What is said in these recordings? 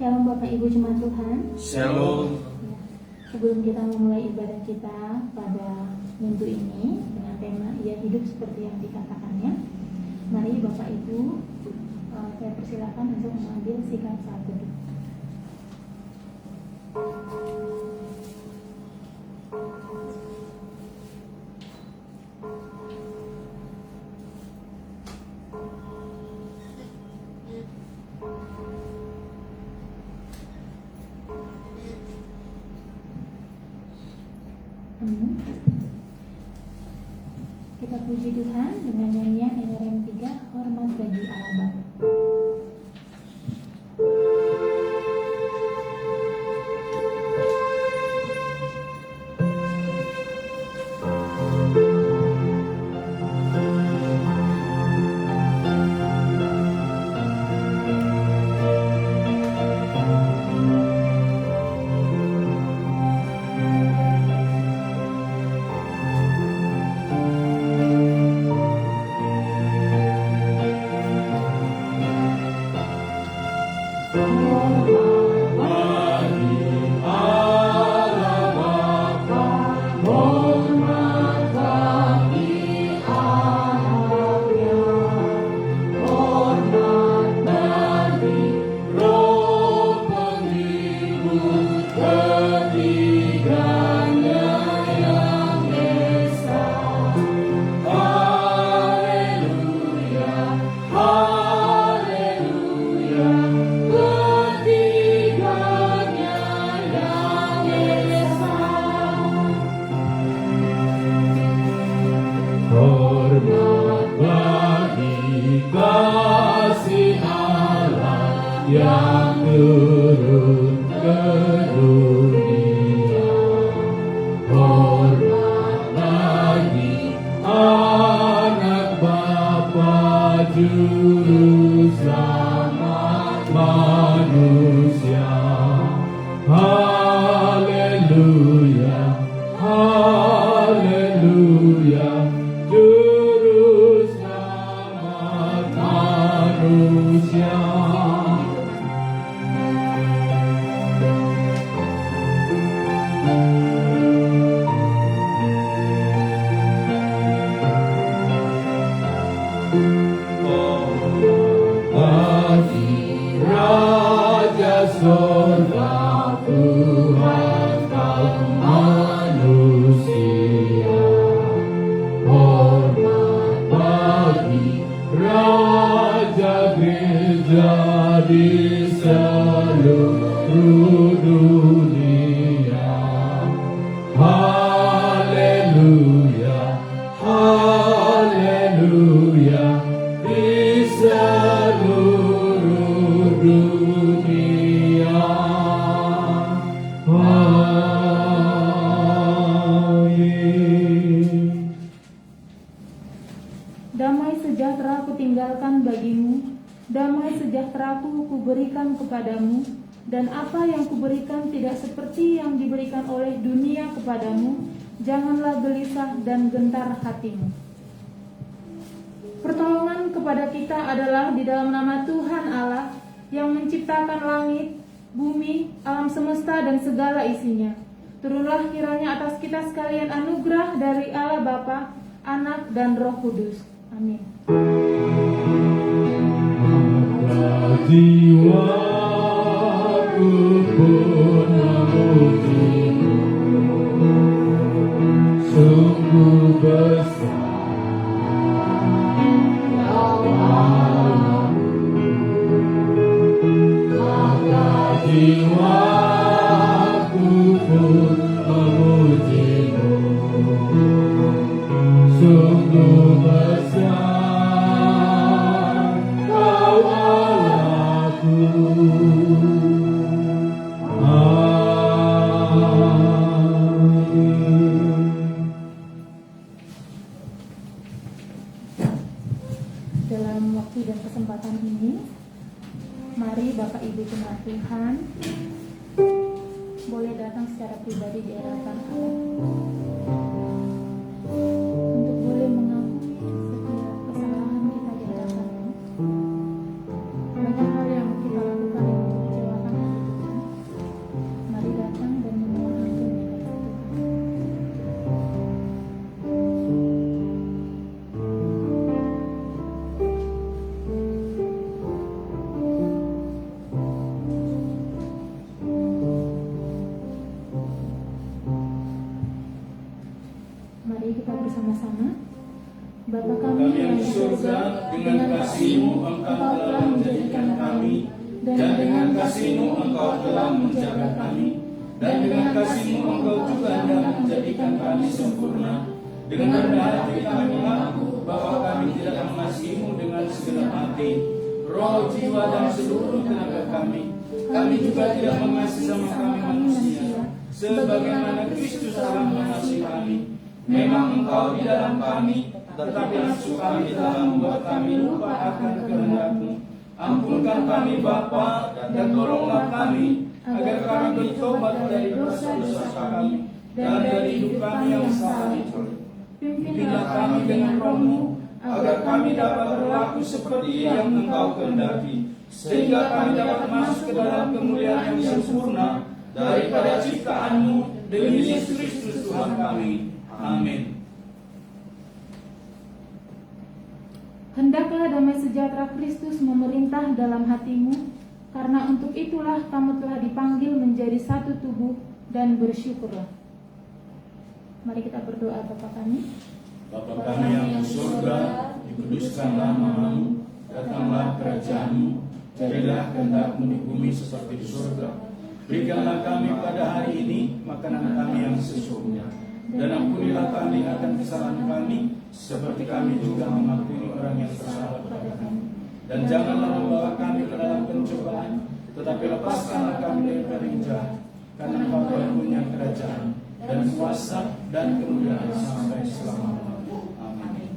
Shalom Bapak Ibu Jemaat Tuhan. Shalom. Sebelum kita memulai ibadah kita pada minggu ini dengan tema Ia Hidup Seperti Yang Dikatakannya, mari Bapak Ibu saya persilakan untuk mengambil sikap saat teduh. Kita puji Tuhan dengan nyanyian NRM 3, Hormat Bagi Allah Bapa. Damai sejahtera kutinggalkan bagimu, damai sejahteraku kuberikan kepadamu, dan apa yang kuberikan tidak seperti yang diberikan oleh dunia kepadamu. Janganlah gelisah dan gentar hatimu. Pertolongan kepada kita adalah di dalam nama Tuhan Allah yang menciptakan langit, bumi, alam semesta dan segala isinya. Turunlah kiranya atas kita sekalian anugerah dari Allah Bapa, Anak dan Roh Kudus. Amin. Jiwaku pun memujimu, sungguh besar Kau Allahku, maka jiwaku pun memujimu, sungguh besar Kau Allahku. Dalam waktu dan kesempatan ini, mari Bapak Ibu Jemaat Tuhan boleh datang secara pribadi di hadapan Allah untuk boleh mengakui setiap kesalahan kita di hadapan-Nya. Banyak hal yang kita lakukan yang mengecewakan hati Bapa kami yang di surga, dengan kasih-Mu Engkau telah menjadikan kami, dan dengan kasih-Mu Engkau telah menjaga kami, dan dengan kasih-Mu Engkau juga hendak menjadikan kami sempurna. Dengan rendah hati kami mengaku bahwa kami tidak mengasihi-Mu dengan segenap hati, roh, jiwa, dan seluruh tenaga kami. Kami juga tidak mengasihi sama kami manusia, sebagaimana Kristus telah mengasihi kami. Memang Engkau di dalam kami, tetapi nafsu kami telah membuat kami lupa akan kehendak-Mu. Ampunkan kami Bapa, dan tolonglah kami, agar kami bertobat dari dosa-dosa kami, dan dari hidup kami yang salah itu. Pimpinlah kami dengan Roh-Mu, agar kami dapat berlaku seperti yang Engkau kehendaki, sehingga kami dapat masuk ke dalam kemuliaan yang sempurna daripada ciptaan-Mu demi Yesus Kristus Tuhan kami. Amin. Hendaklah damai sejahtera Kristus memerintah dalam hatimu, karena untuk itulah kamu telah dipanggil menjadi satu tubuh, dan bersyukurlah. Mari kita berdoa. Bapa kami, Bapa kami yang di surga, dikuduskanlah nama-Mu, datanglah kerajaan-Mu, jadilah kehendak-Mu di bumi seperti di surga. Berikanlah kami pada hari ini makanan kami yang sesungguhnya, dan ampunilah kami akan kesalahan kami, seperti kami juga mengampuni orang yang bersalah kepada kami. Dan janganlah membawa kami ke dalam pencobaan, tetapi lepaskanlah kami dari yang jahat, karena Engkau yang punya kerajaan, dan kuasa, dan kemuliaan sampai selama-lamanya. Amin.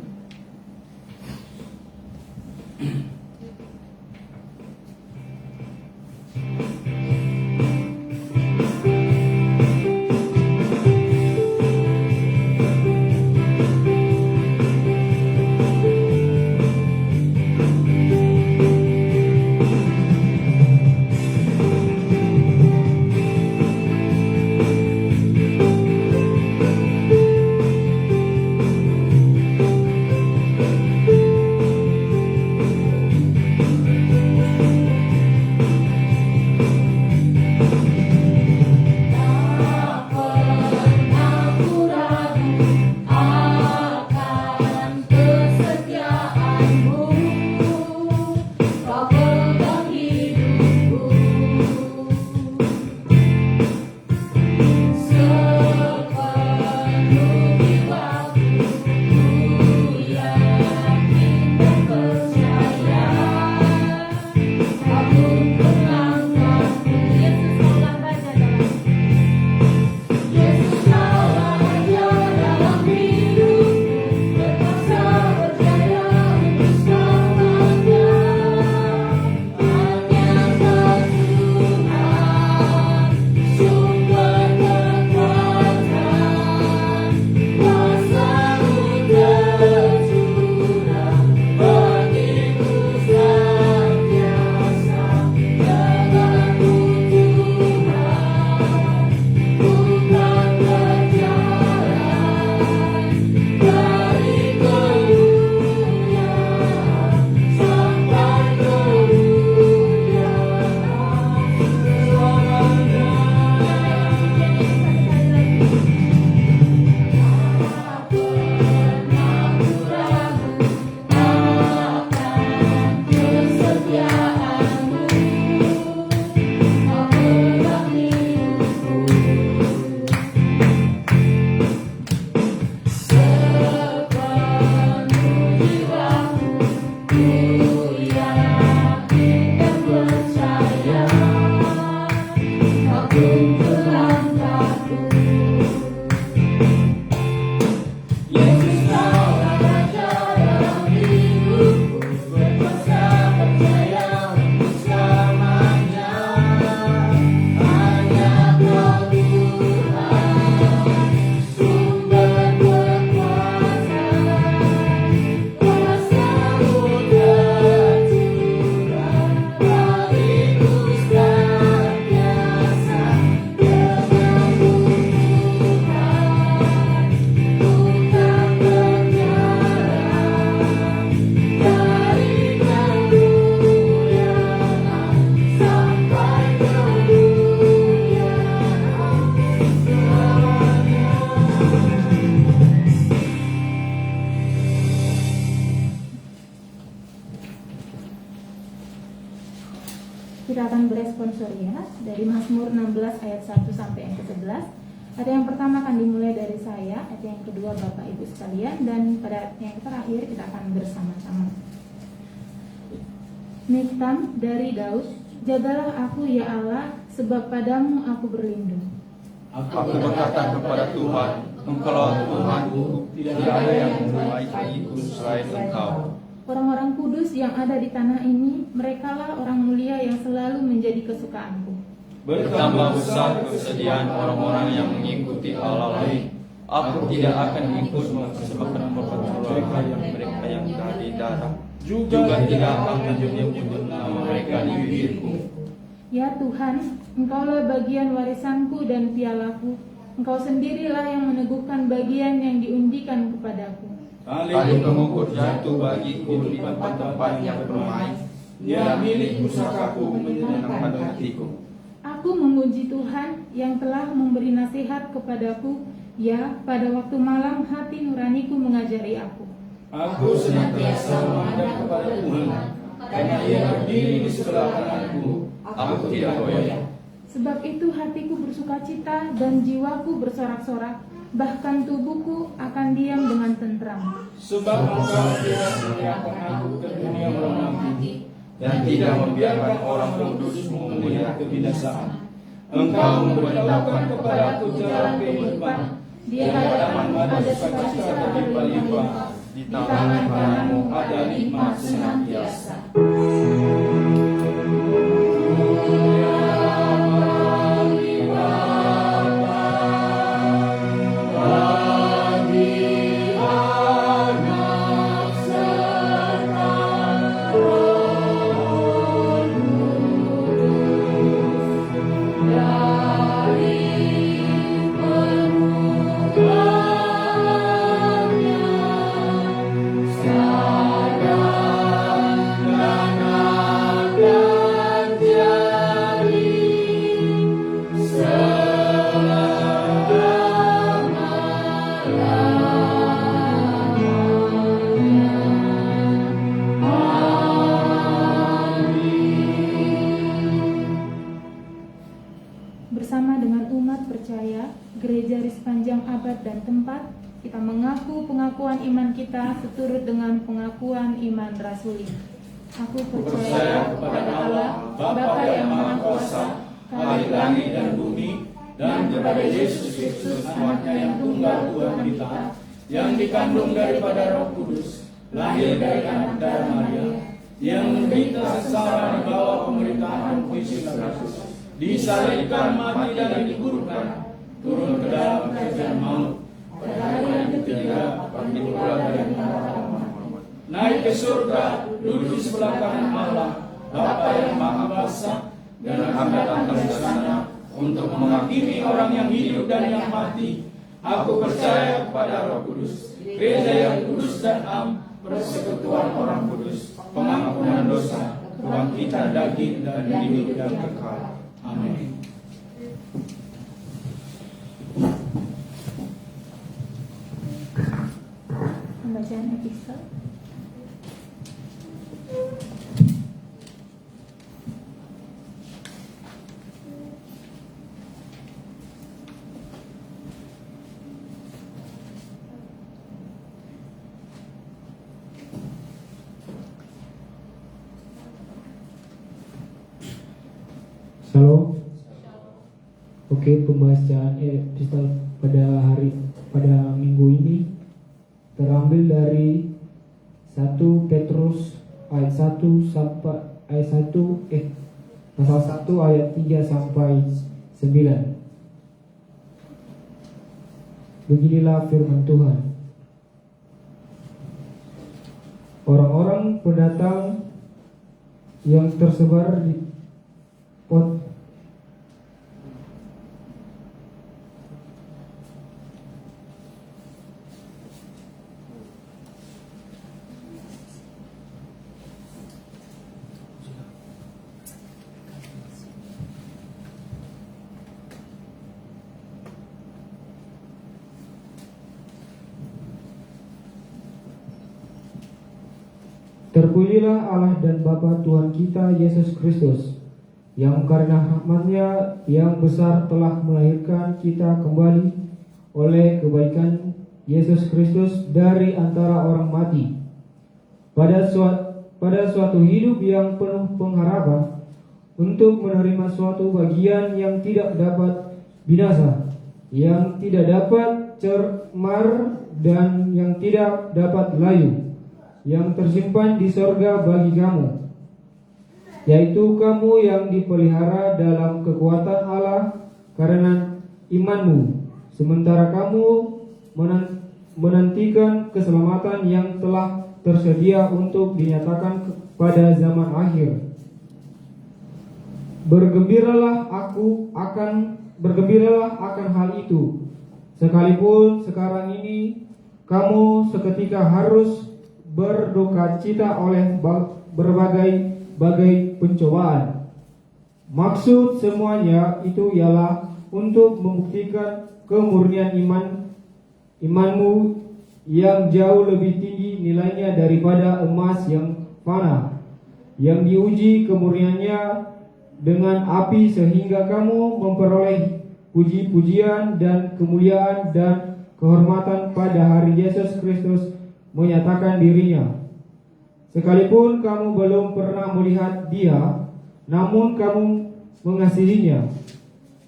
Kita akan beresponsoriat dari Mazmur 16 ayat 1 sampai yang ke-11. Ayat yang pertama akan dimulai dari saya, ayat yang kedua Bapak Ibu sekalian, dan pada ayat yang terakhir kita akan bersama-sama. Miktam dari Daud, jagalah aku ya Allah, sebab padamu aku berlindung. Aku berkata kepada Tuhan, Engkaulah Tuhanku, tidak ada yang memperbaiki selain Engkau. Orang-orang kudus yang ada di tanah ini, merekalah orang mulia yang selalu menjadi kesukaanku. Bertambah besar kesediaan orang-orang yang mengikuti Allah lain. Aku tidak akan ikut mempersembahkan perpetualan mereka yang dari darah. Juga tidak akan menyebut nama mereka di bibirku. Ya Tuhan, Engkaulah bagian warisanku dan pialaku. Engkau sendirilah yang meneguhkan bagian yang diundikan kepadaku. Tali pengukur jatuh bagiku di tempat-tempat yang bermain. Dia milik pusakaku menyenangkan hatiku. Aku memuji Tuhan yang telah memberi nasihat kepadaku. Ya, pada waktu malam hati nuraniku mengajari aku. Aku senantiasa menghadap kepada Tuhan, karena Ia berdiri di sebelah kananku. Aku tidak goyah. Sebab itu hatiku bersukacita dan jiwaku bersorak-sorak, bahkan tubuhku akan diam dengan tentram. Sebab Engkau tidak menyerahkan aku ke dunia orang mati, Dan tidak membiarkan orang kudus-Mu melihat kebinasaan. Engkau memberitahukan kepadaku jalan kehidupan. Di hadapanmu ada sukacita berlimpah-limpah, di tangan kananmu ada nikmat senantiasa. Bersama dengan umat percaya, gereja di sepanjang abad dan tempat, kita mengaku pengakuan iman kita seturut dengan pengakuan iman rasuli. Aku percaya kepada Allah, Bapa yang Maha Kuasa, Khalik langit dan bumi, dan kepada Yesus Kristus, Anaknya yang tunggal Tuhan kita, yang dikandung daripada Roh Kudus, lahir dari anak darah Maria, yang menderita sengsara di bawah pemerintahan Pontius Pilatus, disalibkan, mati dan dikuburkan, turun ke dalam kerajaan maut, pada hari yang ketiga bangkit pula dari antara mati, naik ke surga, duduk di sebelah kanan Allah, Bapa yang Maha Kuasa, dan akan datang ke sana untuk menghakimi orang yang hidup dan yang mati. Aku percaya kepada Roh Kudus, gereja yang kudus dan am, persekutuan orang kudus, pengampunan dosa, kebangkitan daging dan hidup yang kekal. Amin. Pembacaan epistel. Shalom. Oke, pembacaan epistel pada minggu ini terambil dari 1 Petrus ayat 1 sampai pasal 1 ayat 3 sampai 9. Beginilah firman Tuhan. Orang-orang pendatang yang tersebar di Terpujilah Allah dan Bapa Tuhan kita Yesus Kristus, yang karena rahmat-Nya yang besar telah melahirkan kita kembali oleh kebaikan Yesus Kristus dari antara orang mati pada suatu hidup yang penuh pengharapan, untuk menerima suatu bagian yang tidak dapat binasa, yang tidak dapat cemar, dan yang tidak dapat layu, yang tersimpan di sorga bagi kamu, yaitu kamu yang dipelihara dalam kekuatan Allah karena imanmu, sementara kamu menantikan keselamatan yang telah tersedia untuk dinyatakan pada zaman akhir. Bergembiralah akan hal itu, sekalipun sekarang ini kamu seketika harus berduka cita oleh berbagai pencobaan. Maksud semuanya itu ialah untuk membuktikan kemurnian imanmu yang jauh lebih tinggi nilainya daripada emas yang fana, yang diuji kemurniannya dengan api, sehingga kamu memperoleh puji-pujian dan kemuliaan dan kehormatan pada hari Yesus Kristus menyatakan dirinya. Sekalipun kamu belum pernah melihat Dia, namun kamu mengasihinya.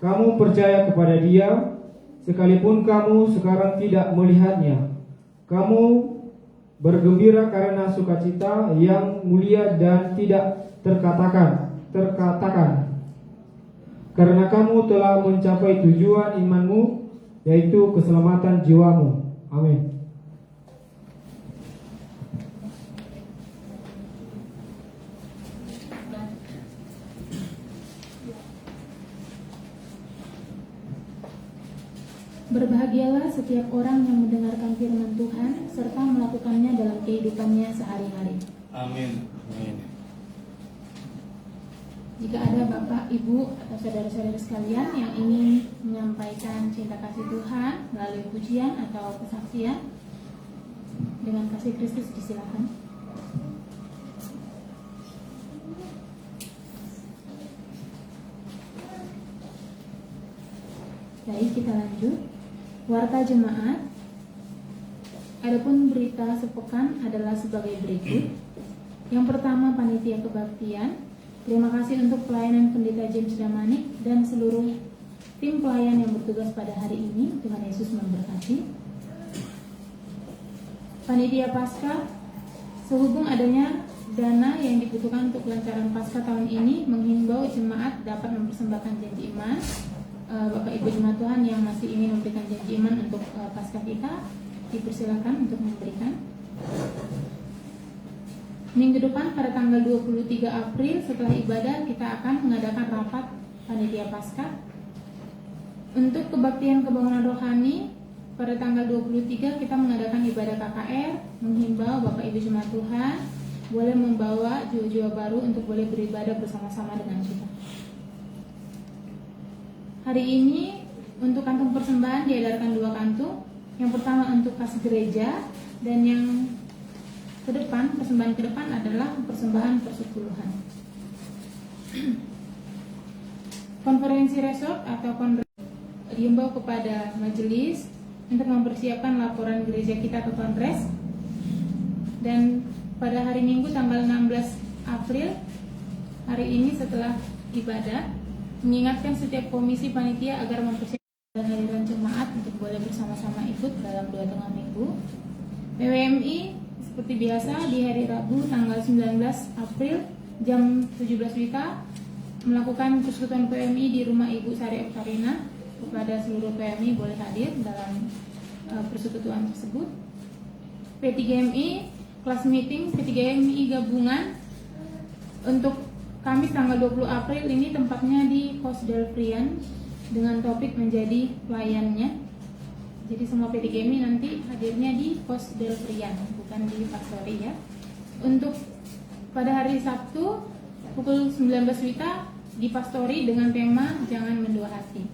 Kamu percaya kepada Dia, sekalipun kamu sekarang tidak melihatnya. Kamu bergembira karena sukacita yang mulia dan tidak terkatakan, karena kamu telah mencapai tujuan imanmu, yaitu keselamatan jiwamu. Amin. Berbahagialah setiap orang yang mendengarkan firman Tuhan serta melakukannya dalam kehidupannya sehari-hari. Amin. Jika ada Bapak, Ibu, atau saudara-saudara sekalian yang ingin menyampaikan cinta kasih Tuhan melalui pujian atau kesaksian dengan kasih Kristus, disilakan. Baik, kita lanjut. Warta jemaat. Adapun berita sepekan adalah sebagai berikut. Yang pertama, panitia kebaktian. Terima kasih untuk pelayanan Pendeta James Damanik dan seluruh tim pelayan yang bertugas pada hari ini. Tuhan Yesus memberkati. Panitia Paskah, sehubung adanya dana yang dibutuhkan untuk kelancaran Paskah tahun ini, menghimbau jemaat dapat mempersembahkan janji iman. Bapak Ibu jemaat Tuhan yang masih ingin memberikan janji iman untuk Paskah kita, dipersilakan untuk memberikan. Minggu depan pada tanggal 23 April setelah ibadah kita akan mengadakan rapat panitia Paskah. Untuk kebaktian kebangunan rohani pada tanggal 23 kita mengadakan ibadah KKR, menghimbau Bapak Ibu jemaat Tuhan boleh membawa jiwa-jiwa baru untuk boleh beribadah bersama-sama dengan kita. Hari ini untuk kantung persembahan diedarkan 2 kantung. Yang pertama untuk kas gereja, dan yang persembahan ke depan adalah persembahan persepuluhan. Konferensi resort atau diimbau kepada majelis untuk mempersiapkan laporan gereja kita ke kongres. Dan pada hari Minggu tanggal 16 April, hari ini setelah ibadah, mengingatkan setiap komisi panitia agar mempersiapkan hadiran jemaat untuk boleh bersama-sama ikut dalam 2 tengah minggu. PWMI seperti biasa di hari Rabu tanggal 19 April jam 17 WITA melakukan persekutuan PMI di rumah Ibu Sari Oktarina. Kepada seluruh PMI boleh hadir dalam persekutuan tersebut. P3MI kelas meeting P3MI gabungan untuk Kamis tanggal 20 April ini tempatnya di Kos Delfrian dengan topik menjadi pelayannya. Jadi semua P3MI nanti hadirnya di Kos Delfrian, bukan di Pastori ya. Untuk pada hari Sabtu pukul 19 WITA di Pastori dengan tema Jangan Mendua Hati.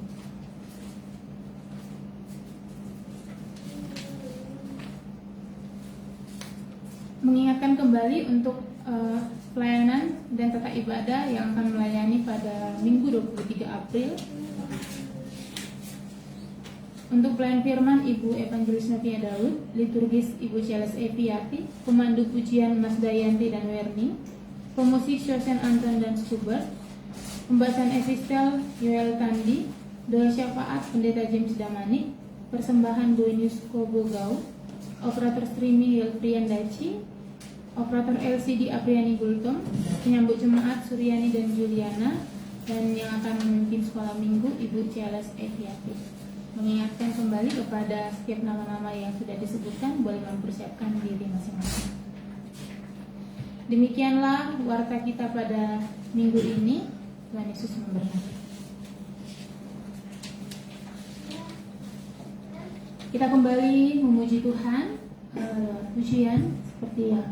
Mengingatkan kembali untuk pelayanan dan tata ibadah yang akan melayani pada Minggu 23 April. Untuk pelayan firman Ibu Evangelis Novia Daud, liturgis Ibu Charles Eviati, pemandu pujian Mas Dayanti dan Werni, pemusik Shosen Anton dan Schubert, pembacaan epistel Yoel Tandi, doa syafaat Pendeta James Damani, persembahan Boenius Kobogau, operator streaming Yelprian Daci, operator LCD Apriani Gultom, penyambut jemaat Suryani dan Juliana, dan yang akan memimpin sekolah minggu Ibu Charles Eviati. Mengingatkan kembali kepada setiap nama-nama yang sudah disebutkan, boleh mempersiapkan diri masing-masing. Demikianlah warta kita pada minggu ini. Tuhan Yesus memberkati. Kita kembali memuji Tuhan, pujian seperti yang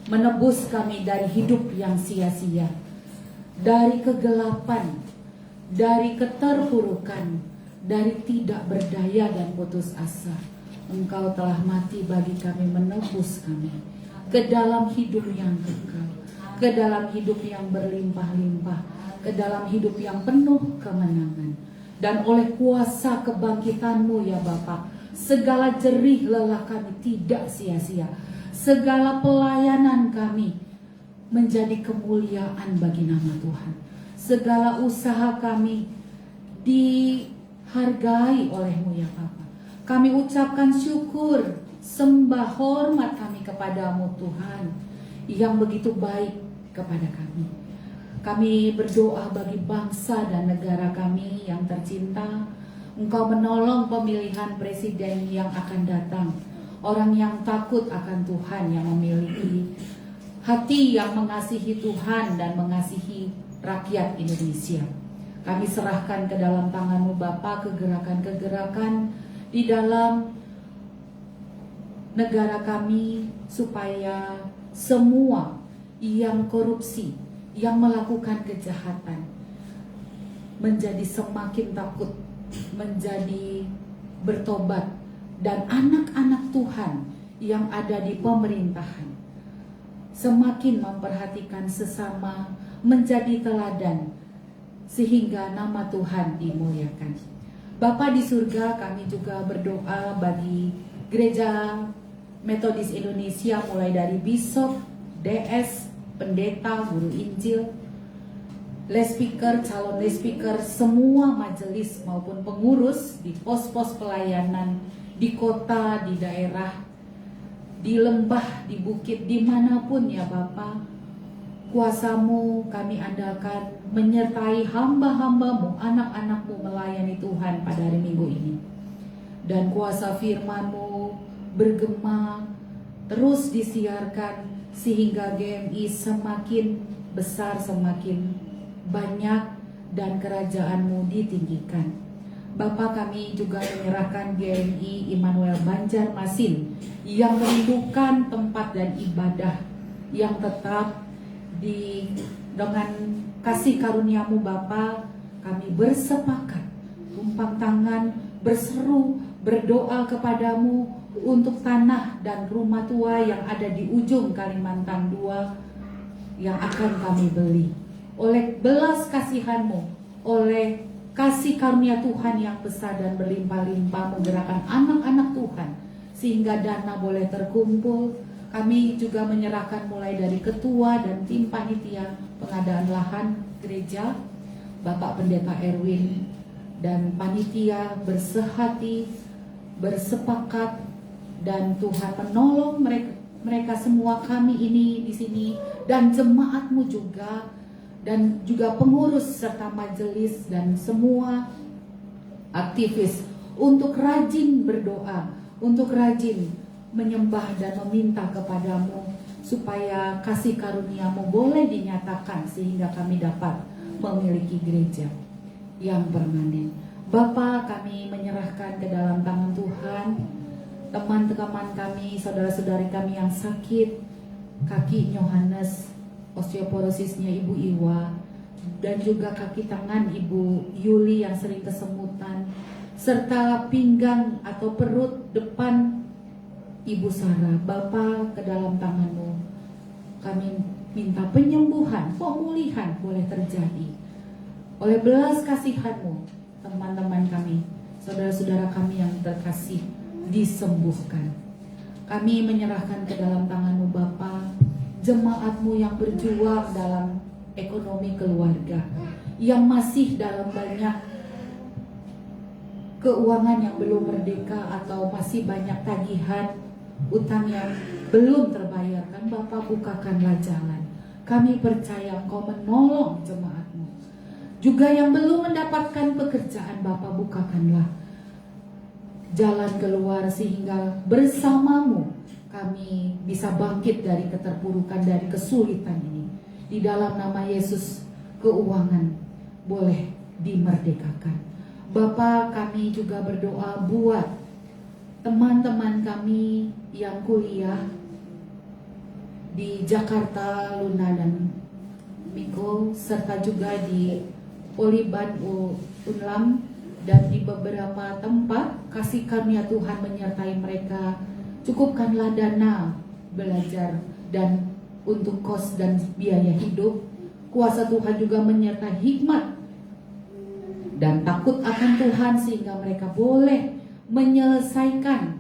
menebus kami dari hidup yang sia-sia, dari kegelapan, dari keterpurukan, dari tidak berdaya dan putus asa. Engkau telah mati bagi kami, menebus kami ke dalam hidup yang kekal, ke dalam hidup yang berlimpah-limpah, ke dalam hidup yang penuh kemenangan. Dan oleh kuasa kebangkitan-Mu ya Bapa, segala jerih lelah kami tidak sia-sia. Segala pelayanan kami menjadi kemuliaan bagi nama Tuhan. Segala usaha kami dihargai oleh-Mu ya Bapa. Kami ucapkan syukur, sembah, hormat kami kepadamu Tuhan, yang begitu baik kepada kami. Kami berdoa bagi bangsa dan negara kami yang tercinta. Engkau menolong pemilihan presiden yang akan datang. Orang yang takut akan Tuhan, yang memiliki hati yang mengasihi Tuhan dan mengasihi rakyat Indonesia. Kami serahkan ke dalam tangan-Mu Bapa kegerakan-kegerakan di dalam negara kami, supaya semua yang korupsi, yang melakukan kejahatan menjadi semakin takut, menjadi bertobat, dan anak-anak Tuhan yang ada di pemerintahan semakin memperhatikan sesama, menjadi teladan, sehingga nama Tuhan dimuliakan. Bapa di surga, kami juga berdoa bagi Gereja Metodis Indonesia, mulai dari Bishop, DS, pendeta, guru Injil, lay speaker, calon lay speaker, semua majelis maupun pengurus di pos-pos pelayanan, di kota, di daerah, di lembah, di bukit, dimanapun ya Bapa. Kuasa-Mu kami andalkan, menyertai hamba-hamba-Mu, anak-anak-Mu melayani Tuhan pada hari Minggu ini. Dan kuasa firman-Mu bergema, terus disiarkan, sehingga GMI semakin besar, semakin banyak, dan kerajaan-Mu ditinggikan. Bapa, kami juga menyerahkan GMI Immanuel Banjarmasin yang merindukan tempat dan ibadah yang tetap dengan kasih karunia-Mu Bapa. Kami bersepakat, tumpang tangan, berseru, berdoa kepadamu untuk tanah dan rumah tua yang ada di ujung Kalimantan II yang akan kami beli. Oleh belas kasihan-Mu, oleh kasih karunia Tuhan yang besar dan berlimpah-limpah, menggerakkan anak-anak Tuhan sehingga dana boleh terkumpul. Kami juga menyerahkan mulai dari ketua dan tim panitia pengadaan lahan gereja, Bapak Pendeta Erwin dan panitia bersehati, bersepakat, dan Tuhan menolong mereka semua, kami ini di sini, dan jemaat-Mu juga, dan juga pengurus serta majelis dan semua aktivis untuk rajin berdoa, untuk rajin menyembah dan meminta kepadamu supaya kasih karunia-Mu boleh dinyatakan sehingga kami dapat memiliki gereja yang permanen. Bapa, kami menyerahkan ke dalam tangan Tuhan teman-teman kami, saudara-saudari kami yang sakit, kaki Yohanes, osteoporosisnya Ibu Iwa, dan juga kaki tangan Ibu Yuli yang sering kesemutan, serta pinggang atau perut depan Ibu Sarah. Bapa, ke dalam tangan-Mu kami minta penyembuhan, pemulihan boleh terjadi. Oleh belas kasihan-Mu, teman-teman kami, saudara-saudara kami yang terkasih disembuhkan. Kami menyerahkan ke dalam tangan-Mu Bapa, jemaat-Mu yang berjuang dalam ekonomi keluarga, yang masih dalam banyak keuangan yang belum merdeka, atau masih banyak tagihan utang yang belum terbayarkan. Bapa, bukakanlah jalan. Kami percaya Engkau menolong jemaat-Mu. Juga yang belum mendapatkan pekerjaan, Bapa, bukakanlah jalan keluar sehingga bersama-Mu kami bisa bangkit dari keterpurukan, dari kesulitan ini. Di dalam nama Yesus, keuangan boleh dimerdekakan. Bapa, kami juga berdoa buat teman-teman kami yang kuliah di Jakarta, Luna dan Miko, serta juga di Poliban Unlam dan di beberapa tempat. Kasih karunia Tuhan menyertai mereka. Cukupkanlah dana belajar dan untuk kos dan biaya hidup. Kuasa Tuhan juga menyertai hikmat dan takut akan Tuhan sehingga mereka boleh menyelesaikan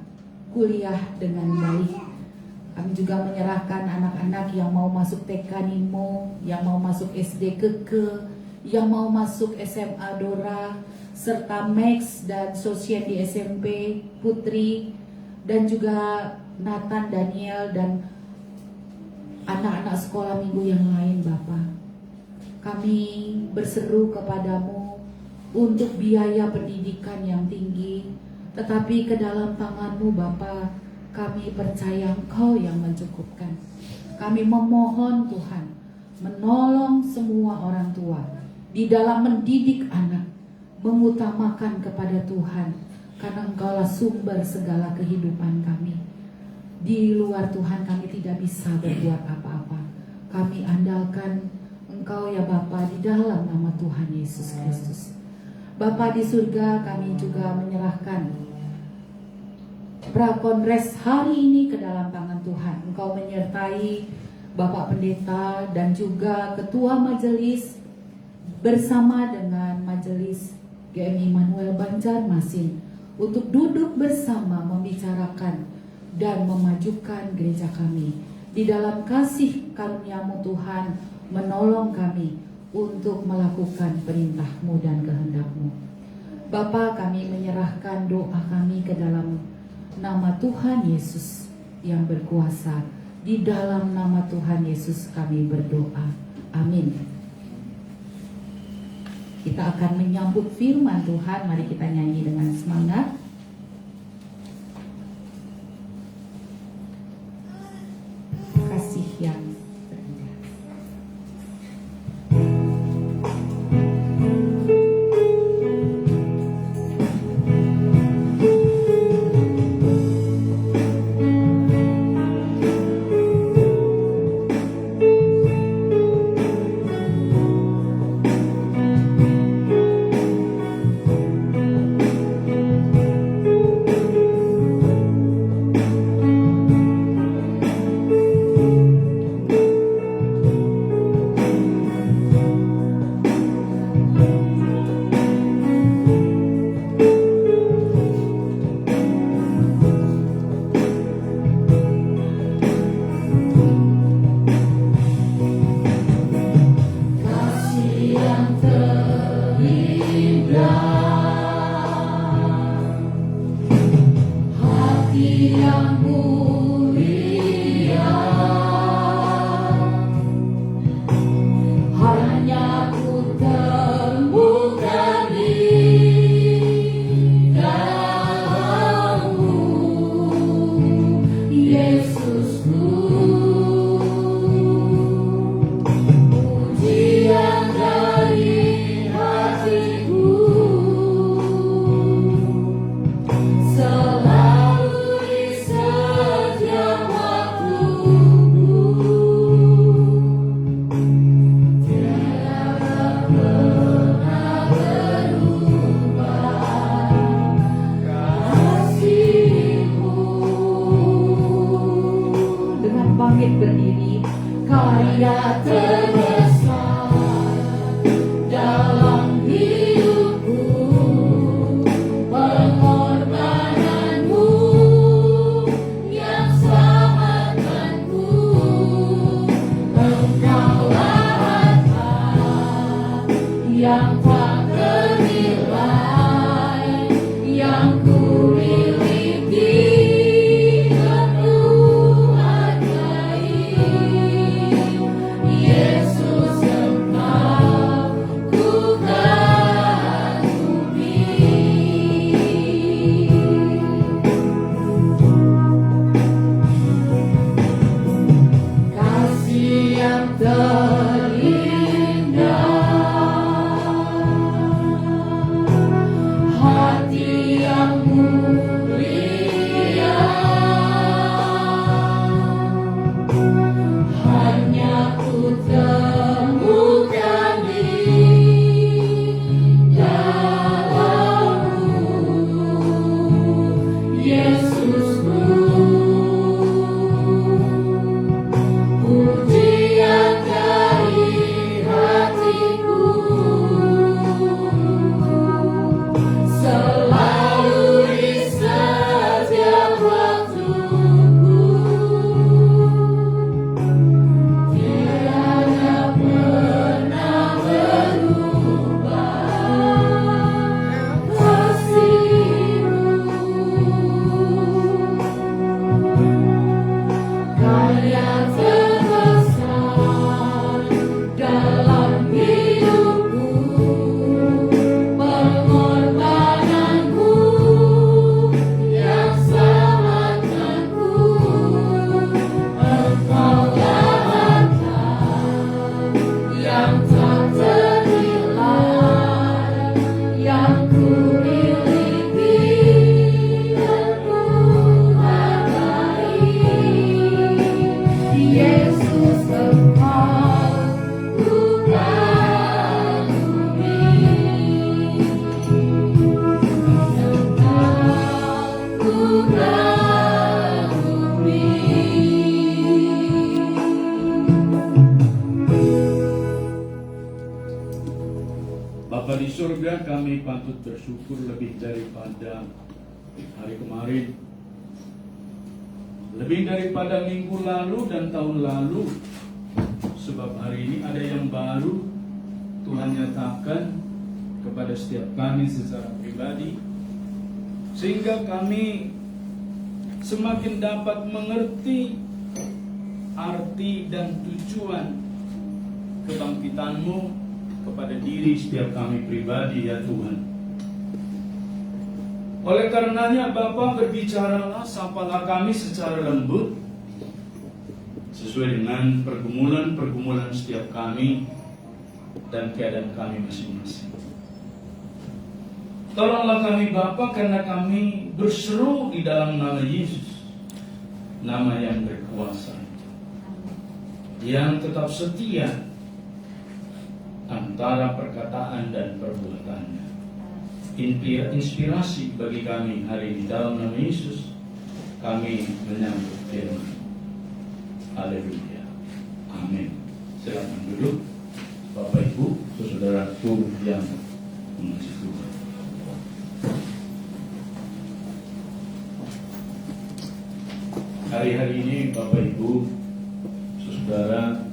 kuliah dengan baik. Kami juga menyerahkan anak-anak yang mau masuk TK Nimo, yang mau masuk SD Keke, yang mau masuk SMA Dora, serta Max dan Sosien di SMP Putri, dan juga Nathan, Daniel, dan anak-anak sekolah minggu yang lain, Bapak. Kami berseru kepadamu untuk biaya pendidikan yang tinggi, tetapi ke dalam tangan-Mu, Bapak, kami percaya Engkau yang mencukupkan. Kami memohon Tuhan, menolong semua orang tua di dalam mendidik anak, mengutamakan kepada Tuhan, karena Engkaulah sumber segala kehidupan kami. Di luar Tuhan kami tidak bisa berbuat apa-apa. Kami andalkan Engkau ya Bapa di dalam nama Tuhan Yesus Kristus. Bapa di surga, kami juga menyerahkan prakondres hari ini ke dalam tangan Tuhan. Engkau menyertai Bapak Pendeta dan juga Ketua Majelis bersama dengan Majelis GMI Immanuel Banjarmasin untuk duduk bersama membicarakan dan memajukan gereja kami. Di dalam kasih karunia-Mu Tuhan, menolong kami untuk melakukan perintah-Mu dan kehendak-Mu. Bapa, kami menyerahkan doa kami ke dalam nama Tuhan Yesus yang berkuasa. Di dalam nama Tuhan Yesus kami berdoa. Amin. Kita akan menyambut firman Tuhan. Mari kita nyanyi dengan semangat. Kasih yang terindah. kami patut bersyukur lebih daripada hari kemarin, lebih daripada minggu lalu dan tahun lalu, sebab hari ini ada yang baru Tuhan nyatakan kepada setiap kami secara pribadi, sehingga kami semakin dapat mengerti arti dan tujuan kebangkitan-Mu kepada diri setiap kami pribadi, ya Tuhan. Oleh karenanya Bapa, berbicaralah, sapalah kami secara lembut sesuai dengan pergumulan-pergumulan setiap kami dan keadaan kami masing-masing. Tolonglah kami Bapa, karena kami berseru di dalam nama Yesus, nama yang berkuasa, yang tetap setia antara perkataan dan perbuatannya. Inspirasi bagi kami hari ini dalam nama Yesus, kami menyambut firman. Haleluya. Amin. Silakan duduk Bapak Ibu, saudaraku yang mengasihi Tuhan. Hari-hari ini Bapak Ibu, saudara,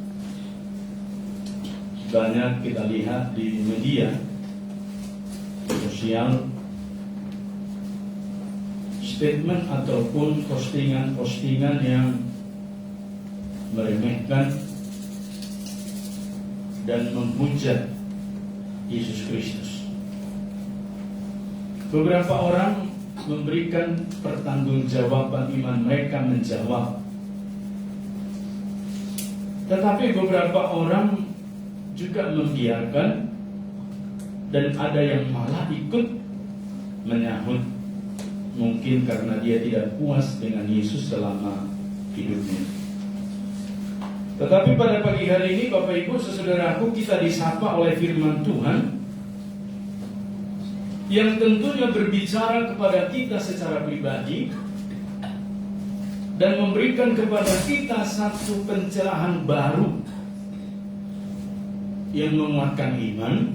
banyak kita lihat di media sosial statement ataupun postingan-postingan yang meremehkan dan menghujat Yesus Kristus. Beberapa orang memberikan pertanggungjawaban iman mereka menjawab, tetapi beberapa orang juga membiarkan, dan ada yang malah ikut menyahut, mungkin karena dia tidak puas dengan Yesus selama hidupnya. Tetapi pada pagi hari ini Bapak Ibu saudaraku, kita disapa oleh firman Tuhan yang tentunya berbicara kepada kita secara pribadi dan memberikan kepada kita satu pencerahan baru yang menguatkan iman,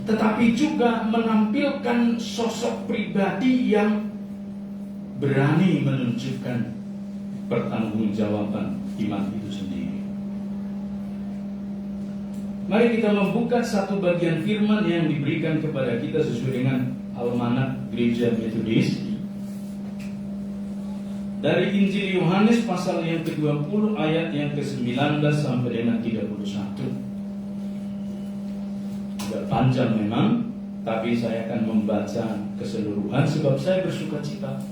tetapi juga menampilkan sosok pribadi yang berani menunjukkan pertanggungjawaban iman itu sendiri. Mari kita membuka satu bagian firman yang diberikan kepada kita sesuai dengan Almanak Gereja Metodis dari Injil Yohanes pasal yang ke-20 ayat yang ke-19 sampai dengan 31. Agak panjang memang, tapi saya akan membaca keseluruhan sebab saya bersuka cita.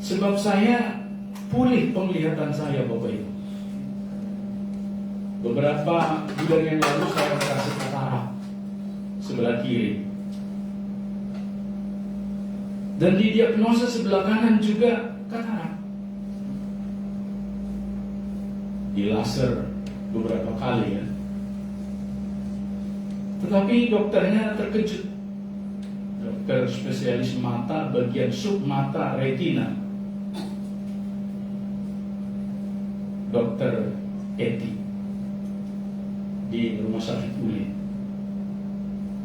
Sebab saya pulih penglihatan saya, Bapak Ibu. Beberapa bulan yang lalu saya merasa katarak sebelah kiri, dan didiagnosa sebelah kanan juga katarak. Di laser beberapa kali ya. Tetapi dokternya terkejut. Dokter spesialis mata bagian submata retina, Dokter Eti di Rumah Sakit Uli.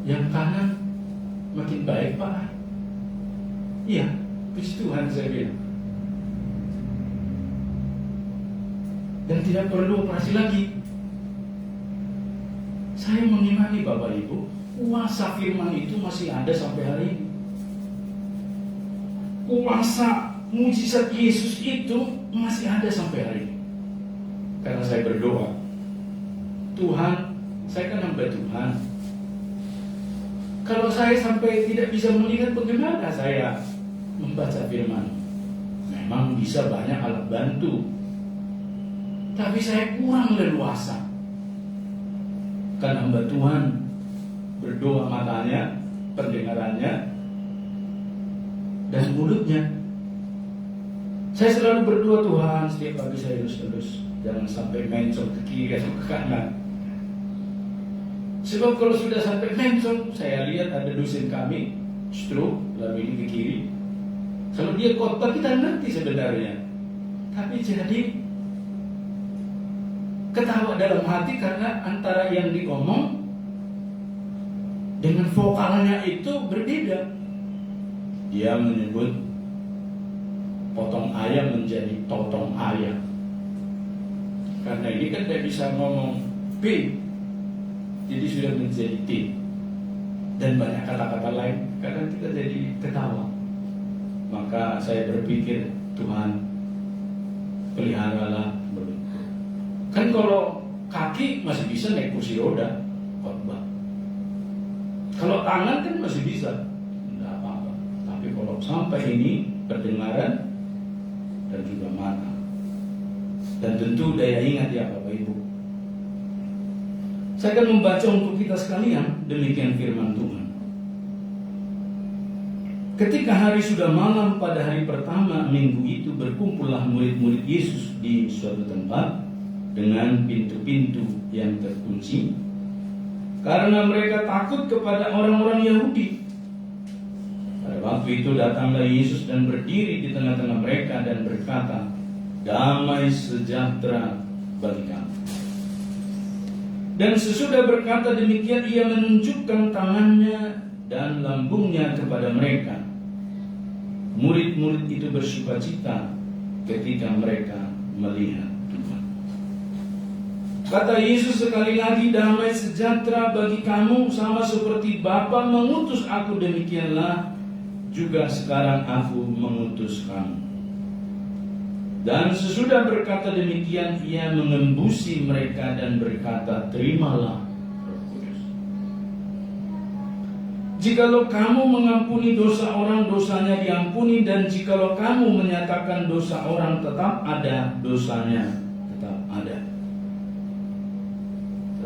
Yang kanan makin baik Pak. Iya, puji Tuhan saya bilang. Dan tidak perlu operasi lagi. Saya mengimani Bapak Ibu, kuasa firman itu masih ada sampai hari ini. Kuasa mujizat Yesus itu masih ada sampai hari ini. Karena saya berdoa, Tuhan, saya kan hamba Tuhan. Kalau saya sampai tidak bisa melihat, bagaimana saya membaca firman? Memang bisa banyak alat bantu, tapi saya kurang leluasa. Kan hamba Tuhan berdoa matanya, pendengarannya, dan mulutnya. Saya selalu berdoa, Tuhan, setiap pagi saya terus jangan sampai mencong ke kiri atau ke kanan. Sebab kalau sudah sampai mencong, saya lihat ada dosen kami stroke, lalu ini ke kiri. Kalau dia khotbah kita ngerti sebenarnya, tapi jadi ketawa dalam hati karena antara yang diomong dengan vokalnya itu berbeda. Dia menyebut potong ayam menjadi totong ayam. Karena ini kan tidak bisa ngomong B, jadi sudah menjadi T. Dan banyak kata-kata lain, kadang kita jadi ketawa. Maka saya berpikir, Tuhan, peliharalah mulutku. Kan kalau kaki masih bisa naik kursi roda, khotbah. Kalau tangan kan masih bisa, tidak apa-apa. Tapi kalau sampai ini pendengaran dan juga mata, dan tentu daya ingat ya Bapak Ibu. Saya akan membaca untuk kita sekalian demikian firman Tuhan. Ketika hari sudah malam pada hari pertama minggu itu, berkumpullah murid-murid Yesus di suatu tempat dengan pintu-pintu yang terkunci, karena mereka takut kepada orang-orang Yahudi. Pada waktu itu datanglah Yesus dan berdiri di tengah-tengah mereka dan berkata, "Damai sejahtera bagi kamu." Dan sesudah berkata demikian, ia menunjukkan tangannya dan lambungnya kepada mereka. Murid-murid itu bersukacita ketika mereka melihat Tuhan. Kata Yesus sekali lagi, "Damai sejahtera bagi kamu, sama seperti Bapa mengutus aku, demikianlah juga sekarang aku mengutus kamu." Dan sesudah berkata demikian, ia mengembusi mereka dan berkata, "Terimalah Roh Kudus. Jikalau kamu mengampuni dosa orang, dosanya diampuni, dan jikalau kamu menyatakan dosa orang tetap ada, dosanya tetap ada."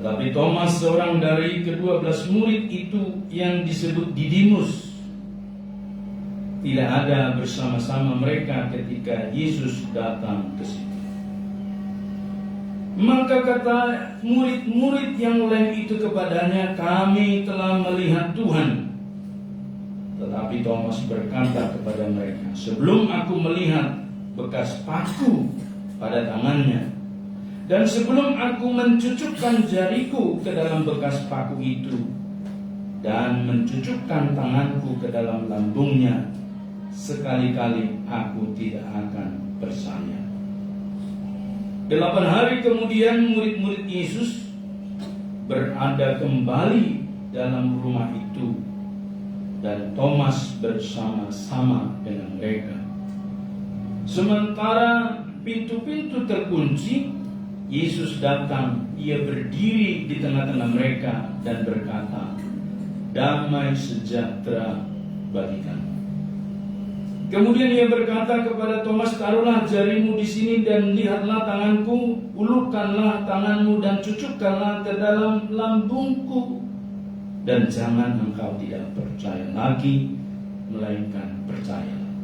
Tetapi Thomas, seorang dari ke-12 murid itu yang disebut Didimus, tidak ada bersama-sama mereka ketika Yesus datang ke situ. Maka kata murid-murid yang lain itu kepadanya, "Kami telah melihat Tuhan." Tetapi Thomas berkata kepada mereka, "Sebelum aku melihat bekas paku pada tangannya, dan sebelum aku mencucukkan jariku ke dalam bekas paku itu, dan mencucukkan tanganku ke dalam lambungnya, sekali-kali aku tidak akan percaya." 8 hari kemudian murid-murid Yesus berada kembali dalam rumah itu, dan Thomas bersama-sama dengan mereka. Sementara pintu-pintu terkunci, Yesus datang, ia berdiri di tengah-tengah mereka dan berkata, "Damai sejahtera bagi kamu." Kemudian ia berkata kepada Thomas, "Taruhlah jarimu di sini dan lihatlah tanganku, ulurkanlah tanganmu dan cucukkanlah ke dalam lambungku, dan jangan engkau tidak percaya lagi, melainkan percayalah."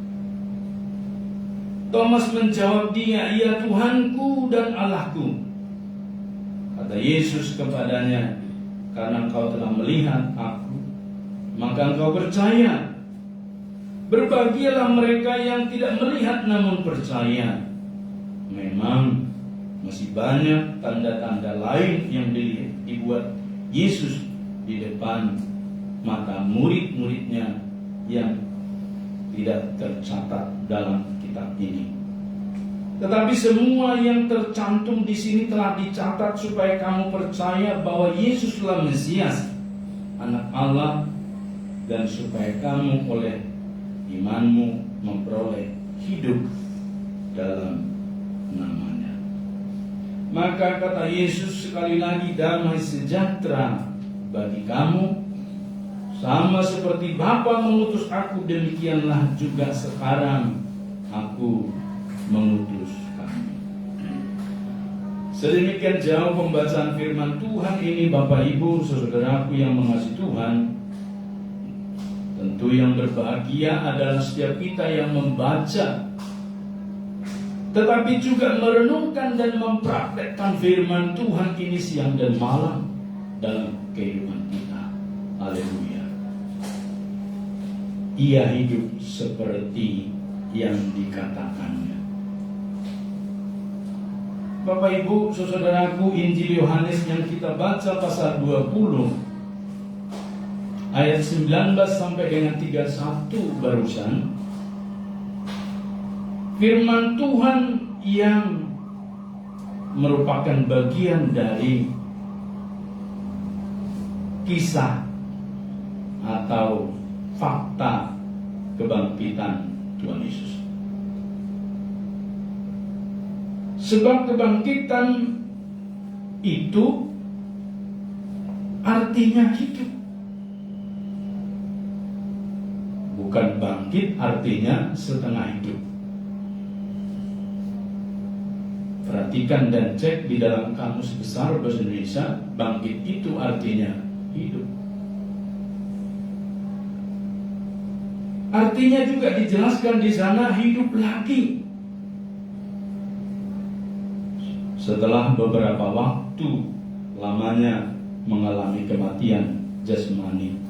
Thomas menjawab dia, "Ya Tuhanku dan Allahku." Kata Yesus kepadanya, "Karena engkau telah melihat aku, maka engkau percaya. Berbahagialah mereka yang tidak melihat namun percaya." Memang masih banyak tanda-tanda lain yang dibuat Yesus di depan mata murid-muridnya yang tidak tercatat dalam kitab ini. Tetapi semua yang tercantum di sini telah dicatat supaya kamu percaya bahwa Yesuslah Mesias, Anak Allah, dan supaya kamu oleh imanmu memperoleh hidup dalam namanya. Maka kata Yesus sekali lagi, "Damai sejahtera bagi kamu, sama seperti Bapa mengutus aku, demikianlah juga sekarang aku mengutus kamu." Sedemikian jauh pembacaan firman Tuhan ini, Bapak Ibu, saudaraku yang mengasihi Tuhan. Tentu yang berbahagia adalah setiap kita yang membaca, tetapi juga merenungkan dan mempraktekkan firman Tuhan ini siang dan malam dalam kehidupan kita. Haleluya. Ia hidup seperti yang dikatakannya. Bapak Ibu, saudaraku, Injil Yohanes yang kita baca pasal 20 ayat 19 sampai dengan 31 barusan, firman Tuhan yang merupakan bagian dari kisah atau fakta kebangkitan Tuhan Yesus. Sebab kebangkitan itu artinya hidup. Bukan bangkit artinya setengah hidup. Perhatikan dan cek di dalam Kamus Besar Bahasa Indonesia, bangkit itu artinya hidup. Artinya juga dijelaskan di sana hidup lagi. Setelah beberapa waktu lamanya mengalami kematian jasmani,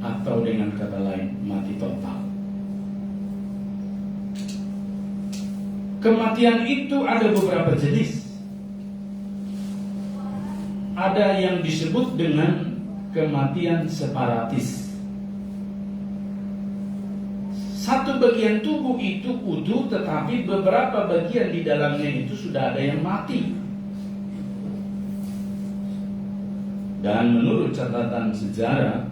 atau dengan kata lain mati total. Kematian itu ada beberapa jenis. Ada yang disebut dengan kematian separatis. Satu bagian tubuh itu utuh, tetapi beberapa bagian di dalamnya itu sudah ada yang mati. Dan menurut catatan sejarah,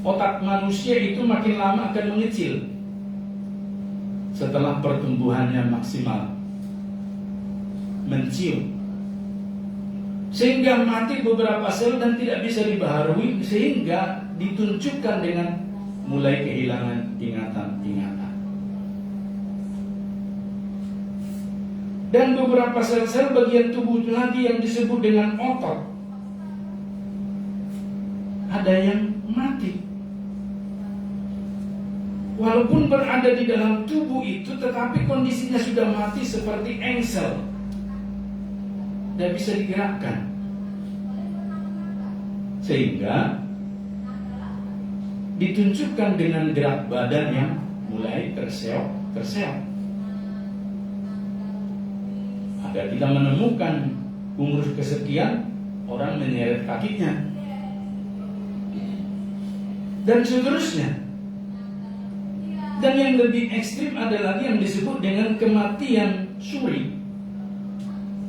otak manusia itu makin lama akan mengecil setelah pertumbuhannya maksimal, mencium, sehingga mati beberapa sel dan tidak bisa dibaharui, sehingga ditunjukkan dengan mulai kehilangan ingatan-ingatan. Dan beberapa sel-sel bagian tubuh lagi yang disebut dengan otot, ada yang mati. Walaupun berada di dalam tubuh itu, tetapi kondisinya sudah mati seperti engsel, tidak bisa digerakkan. Sehingga ditunjukkan dengan gerak badan yang mulai terseok-terseok. Ada kita menemukan umur kesekian orang menyeret kakinya, dan seterusnya. Dan yang lebih ekstrim ada lagi yang disebut dengan kematian suri.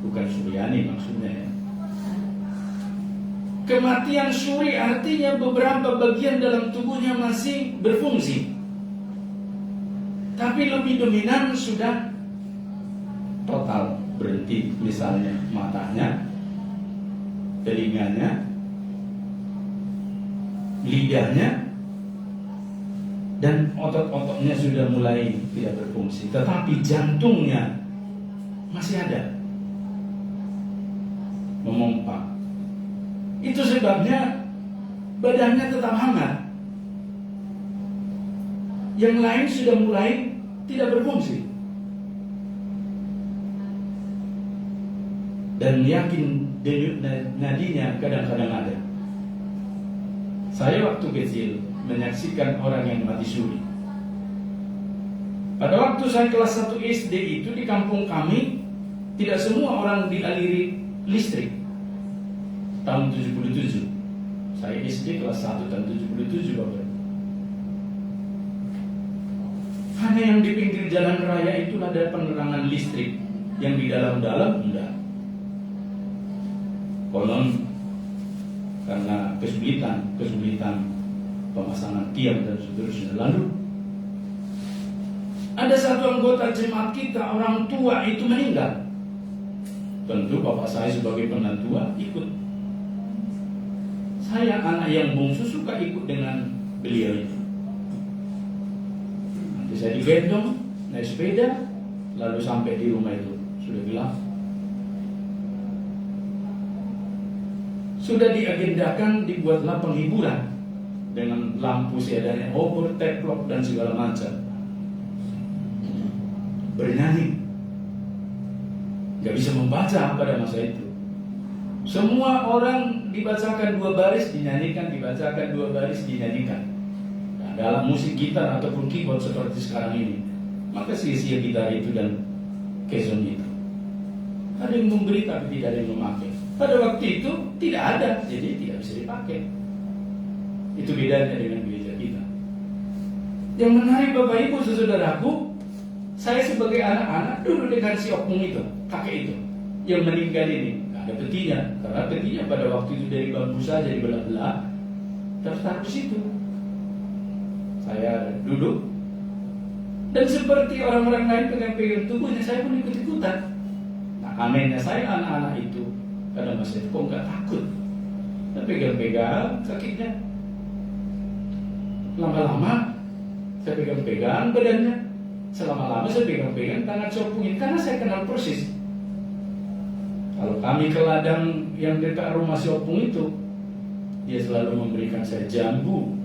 Bukan Suryani maksudnya ya. Kematian suri artinya beberapa bagian dalam tubuhnya masih berfungsi, tapi lebih dominan sudah total berhenti. Misalnya matanya, telinganya, lidahnya, dan otot-ototnya sudah mulai tidak berfungsi, tetapi jantungnya masih ada, memompa. Itu sebabnya badannya tetap hangat. Yang lain sudah mulai tidak berfungsi. Dan yakin denyut nadinya kadang-kadang ada. Saya waktu kecil menyaksikan orang yang mati suri. Pada waktu saya kelas 1 SD itu di kampung kami, tidak semua orang dialiri listrik. Tahun 77, saya SD kelas 1 tahun 77 Bapak. Hanya yang di pinggir jalan raya itu ada penerangan listrik, yang di dalam-dalam enggak. Konon karena kesulitan pemasangan tiang dan seterusnya. Lalu ada satu anggota jemaat kita, orang tua itu meninggal. Tentu bapak saya sebagai penantua ikut. Saya anak yang bungsu suka ikut dengan beliau itu. Nanti saya digendong naik sepeda, lalu sampai di rumah itu sudah gelap. Sudah diagendakan dibuatlah penghiburan dengan lampu seadanya, obor, teplok dan segala macam. Bernyanyi, gak bisa membaca pada masa itu. Semua orang dibacakan 2 baris, dinyanyikan, dibacakan 2 baris, dinyanyikan. Nah, dalam musik gitar ataupun keyboard seperti sekarang ini, maka sia-sia gitar itu dan keson itu. Ada yang memberi tapi tidak ada yang memakai. Pada waktu itu tidak ada, jadi tidak bisa dipakai. Itu bedanya dengan gereja kita. Yang menarik Bapak Ibu saudaraku, saya sebagai anak-anak dulu dengan si oknum itu, kakek itu yang meninggal ini, nggak ada petinya, karena petinya pada waktu itu dari bambu saja dibelah-belah, tertaruh di situ. Saya duduk dan seperti orang-orang lain pegang-pegang tubuhnya, saya pun ikut-ikutan. Nah, anehnya saya anak-anak itu pada masa itu kok nggak takut, dan pegang-pegang kakinya. Lama-lama saya pegang-pegang badannya, selama-lama saya pegang-pegang tangan sopungin, karena saya kenal persis. Kalau kami ke ladang yang dekat rumah si opung itu, dia selalu memberikan saya jambu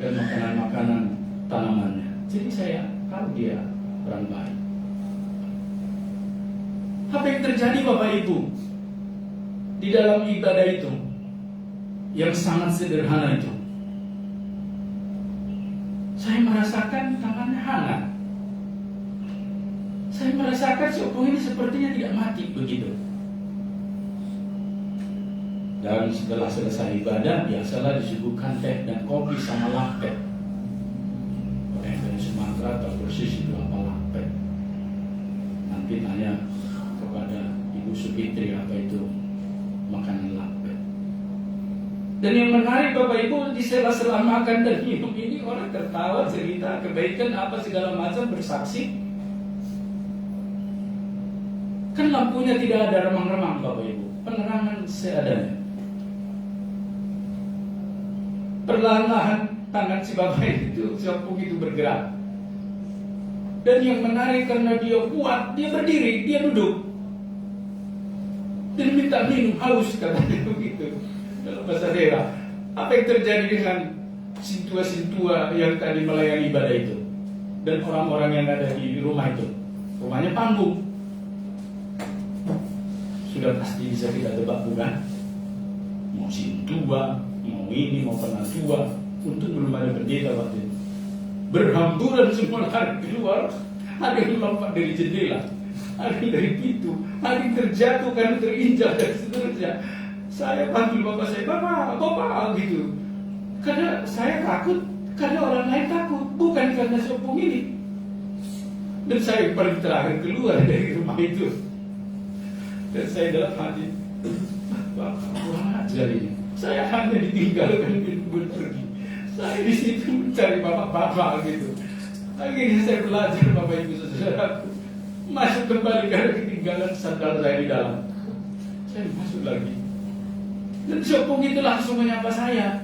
dan makanan-makanan tanamannya. Jadi saya tahu dia orang baik. Apa yang terjadi Bapak Ibu di dalam ibadah itu yang sangat sederhana itu? Saya merasakan tangannya hangat. Saya merasakan si opung ini sepertinya tidak mati begitu. Dan setelah selesai ibadah, biasalah disuguhkan teh dan kopi sama lapet. Orang yang dari Sumatera tahu persis itu apa lapet. Nanti tanya kepada Ibu Sukitri apa itu makanan lapet. Dan yang menarik Bapak Ibu, di sela-sela makan dan minum ini orang tertawa, cerita kebaikan apa segala macam, bersaksi. Kan lampunya tidak ada remang-remang Bapak Ibu, penerangan seadanya. Perlahan-lahan tangan si bapak itu, si opung itu bergerak. Dan yang menarik karena dia kuat, dia berdiri, dia duduk. Dan minta minum, haus katanya begitu. Dalam bahasa daerah. Apa yang terjadi dengan sintua-sintua yang tadi melayani ibadah itu? Dan orang-orang yang ada di rumah itu? Rumahnya panggung. Sudah pasti bisa kita tebak bukan? Mau sintua, mau ini, mau penatua. Untuk belum ada pendeta waktu itu. Berhamburan semua lari keluar. Ada yang lompat dari jendela, ada yang dari pintu, ada yang terjatuh karena terinjak dan seterusnya. Saya panggil bapak saya, bapak gitu. Karena saya takut, karena orang lain takut, bukan karena si opung ini. Dan saya paling terakhir keluar dari rumah itu. Dan saya dalam hati, bapak kurang ajar ini. Saya hanya ditinggalkan pergi. Saya di situ mencari bapak-bapak gitu. Akhirnya saya belajar Bapak Ibu saudaraku, masuk kembali karena ketinggalan sandal saya di dalam. Saya masuk lagi. Dan si opung itu langsung menyapa saya.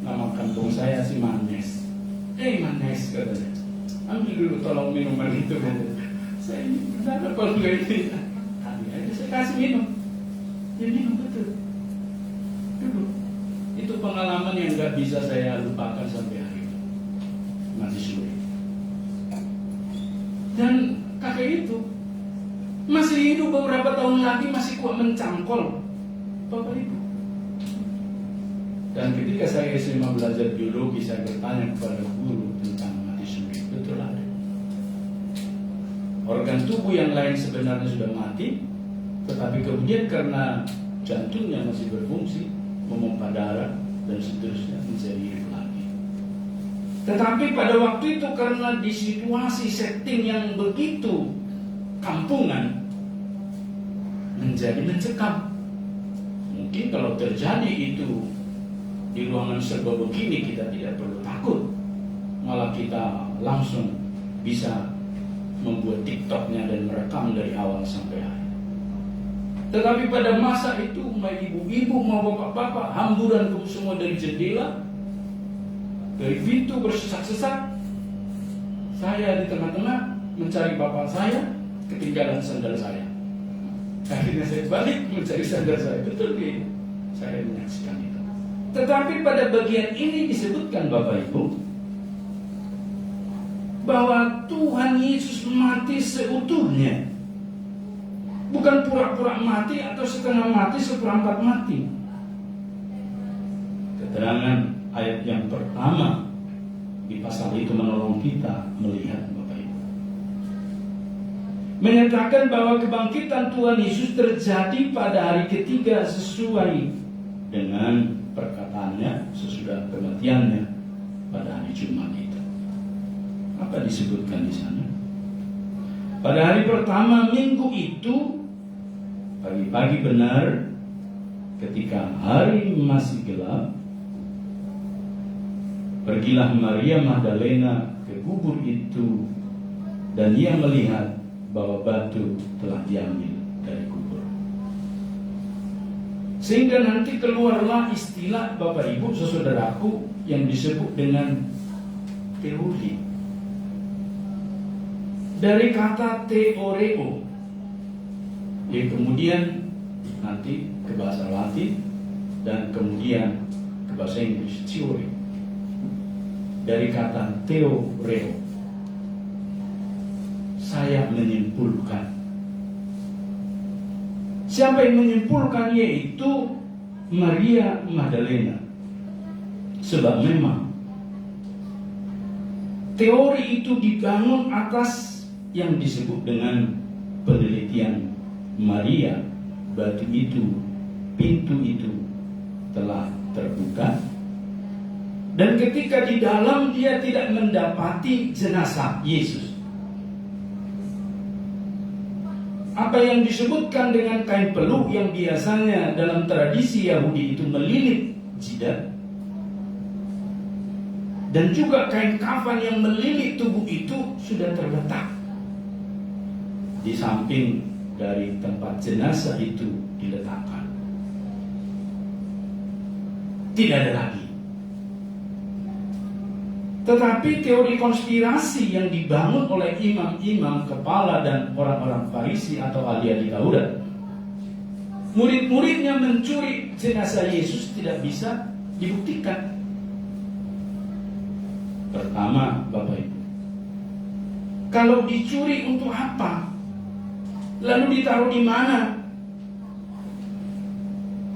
Nama kampung saya si Manes. Manes katanya, ambil dulu tolong minuman itu. Saya ini benar apa enggak ini? Tadi aja saya kasih minum. Dia minum betul. Duduk. Itu pengalaman yang gak bisa saya lupakan sampai hari ini. Masih sulit. Dan kakek itu masih hidup beberapa tahun lagi, masih kuat mencangkol Bapak Ibu. Dan ketika saya SMA belajar biologi, saya bertanya kepada guru tentang mati suri. Betul ada. Organ tubuh yang lain sebenarnya sudah mati, tetapi kemudian karena jantungnya masih berfungsi, memompa darah dan seterusnya, menjadi hidup lagi. Tetapi pada waktu itu karena di situasi setting yang begitu kampungan, menjadi mencekam. Mungkin kalau terjadi itu di ruangan serba begini, kita tidak perlu takut, malah kita langsung bisa membuat TikToknya dan merekam dari awal sampai akhir. Tetapi pada masa itu, mau ibu-ibu, mau bapak-bapak, hamburan semua dari jendela, dari pintu bersesak-sesak. Saya di tengah-tengah mencari bapak saya, ketinggalan sandal saya. Akhirnya saya balik mencari sandal saya. Betul gitu. Saya menyaksikan itu. Tetapi pada bagian ini disebutkan Bapak Ibu, bahwa Tuhan Yesus mati seutuhnya. Bukan pura-pura mati atau setengah mati, seperempat mati. Keterangan ayat yang pertama di pasal itu menolong kita melihat Bapak Ibu. menyatakan bahwa kebangkitan Tuhan Yesus terjadi pada hari ketiga sesuai dengan perkataannya sesudah kematiannya pada hari Jumat itu. Apa disebutkan di sana? Pada hari pertama minggu itu, pagi-pagi benar, ketika hari masih gelap, pergilah Maria Magdalena ke kubur itu, dan ia melihat bahwa batu telah diambil dari kubur. Sehingga nanti keluarlah istilah Bapak Ibu saudaraku yang disebut dengan teori. Dari kata theoreo, yang kemudian nanti ke bahasa Latin dan kemudian ke bahasa Inggris teori. Dari kata theoreo, saya menyimpulkan. Siapa yang menyimpulkan? Yaitu Maria Magdalena. Sebab memang teori itu dibangun atas yang disebut dengan penelitian Maria. Batu itu, pintu itu telah terbuka, dan ketika di dalam dia tidak mendapati jenazah Yesus. Apa yang disebutkan dengan kain peluk yang biasanya dalam tradisi Yahudi itu melilit jidat, dan juga kain kafan yang melilit tubuh itu sudah terletak di samping dari tempat jenazah itu diletakkan. Tidak ada lagi. Tetapi teori konspirasi yang dibangun oleh imam-imam kepala dan orang-orang Farisi atau ahli-ahli Taurat, murid-muridnya mencuri jenazah Yesus tidak bisa dibuktikan. Pertama, Bapak Ibu, kalau dicuri untuk apa? Lalu ditaruh di mana?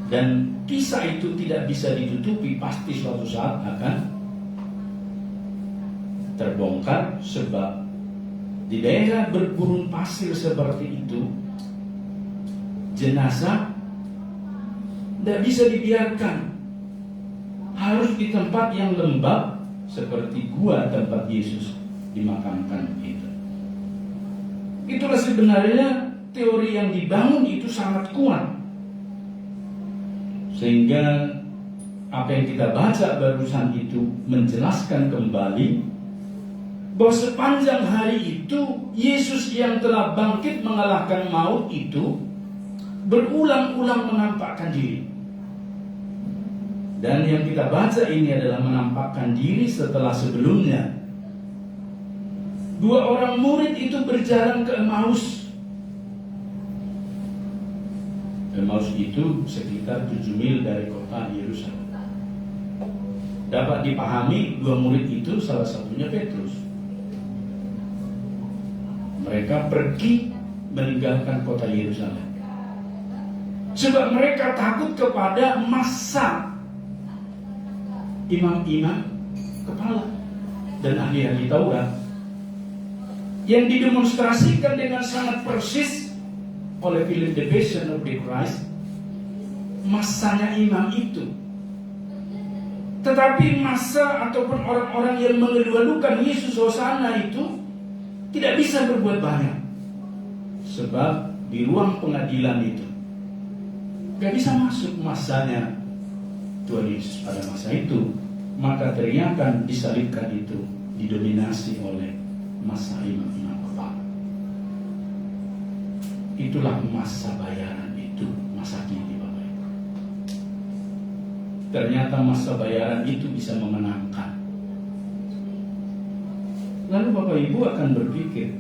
Dan kisah itu tidak bisa ditutupi, pasti suatu saat akan terbongkar, sebab di daerah bergurun pasir seperti itu jenazah tidak bisa dibiarkan, harus di tempat yang lembab seperti gua tempat Yesus dimakamkan itu. Itulah sebenarnya teori yang dibangun itu sangat kuat, sehingga apa yang kita baca barusan itu menjelaskan kembali bahwa sepanjang hari itu Yesus yang telah bangkit mengalahkan maut itu berulang-ulang menampakkan diri. Dan yang kita baca ini adalah menampakkan diri setelah sebelumnya dua orang murid itu berjalan ke Emmaus. Emmaus itu sekitar 7 mil dari kota Yerusalem. Dapat dipahami dua murid itu salah satunya Petrus. Mereka pergi meninggalkan kota Yerusalem sebab mereka takut kepada massa imam-imam kepala dan ahli-ahli Taurat yang didemonstrasikan dengan sangat persis oleh Philip the Passion of the Christ, massanya imam itu. Tetapi massa ataupun orang-orang yang mengeluh-elukan Yesus Hosana itu tidak bisa berbuat banyak, sebab di ruang pengadilan itu gak bisa masuk massanya Tuhan Yesus pada masa itu. Maka teriakan disalibkan itu didominasi oleh massa imam-imam kepala. Itulah masa bayaran itu, masa kini Bapak Ibu. Ternyata masa bayaran itu bisa memenangkan. Lalu Bapak Ibu akan berpikir,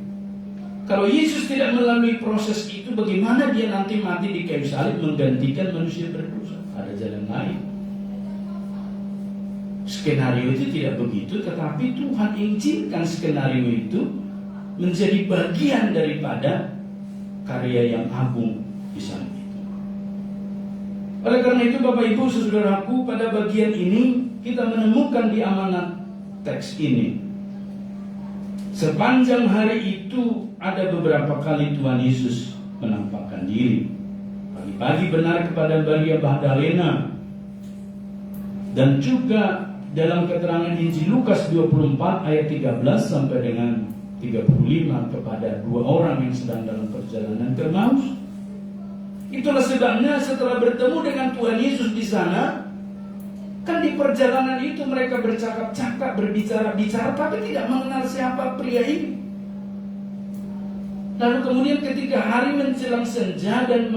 kalau Yesus tidak melalui proses itu, bagaimana dia nanti mati di kayu salib menggantikan manusia berdosa? Ada jalan lain. Skenario itu tidak begitu, tetapi Tuhan izinkan skenario itu menjadi bagian daripada karya yang agung di salib itu. Oleh karena itu Bapak Ibu saudaraku, pada bagian ini kita menemukan di amanat teks ini Sepanjang hari itu ada beberapa kali Tuhan Yesus menampakkan diri. Pagi-pagi benar kepada Maria Magdalena, dan juga dalam keterangan Injil Lukas 24 ayat 13 sampai dengan 35 kepada dua orang yang sedang dalam perjalanan ke Emmaus. Itulah sebabnya setelah bertemu dengan Tuhan Yesus di sana, kan di perjalanan itu mereka bercakap-cakap, berbicara-bicara, tapi tidak mengenal siapa pria ini. Lalu kemudian ketika hari menjelang senja dan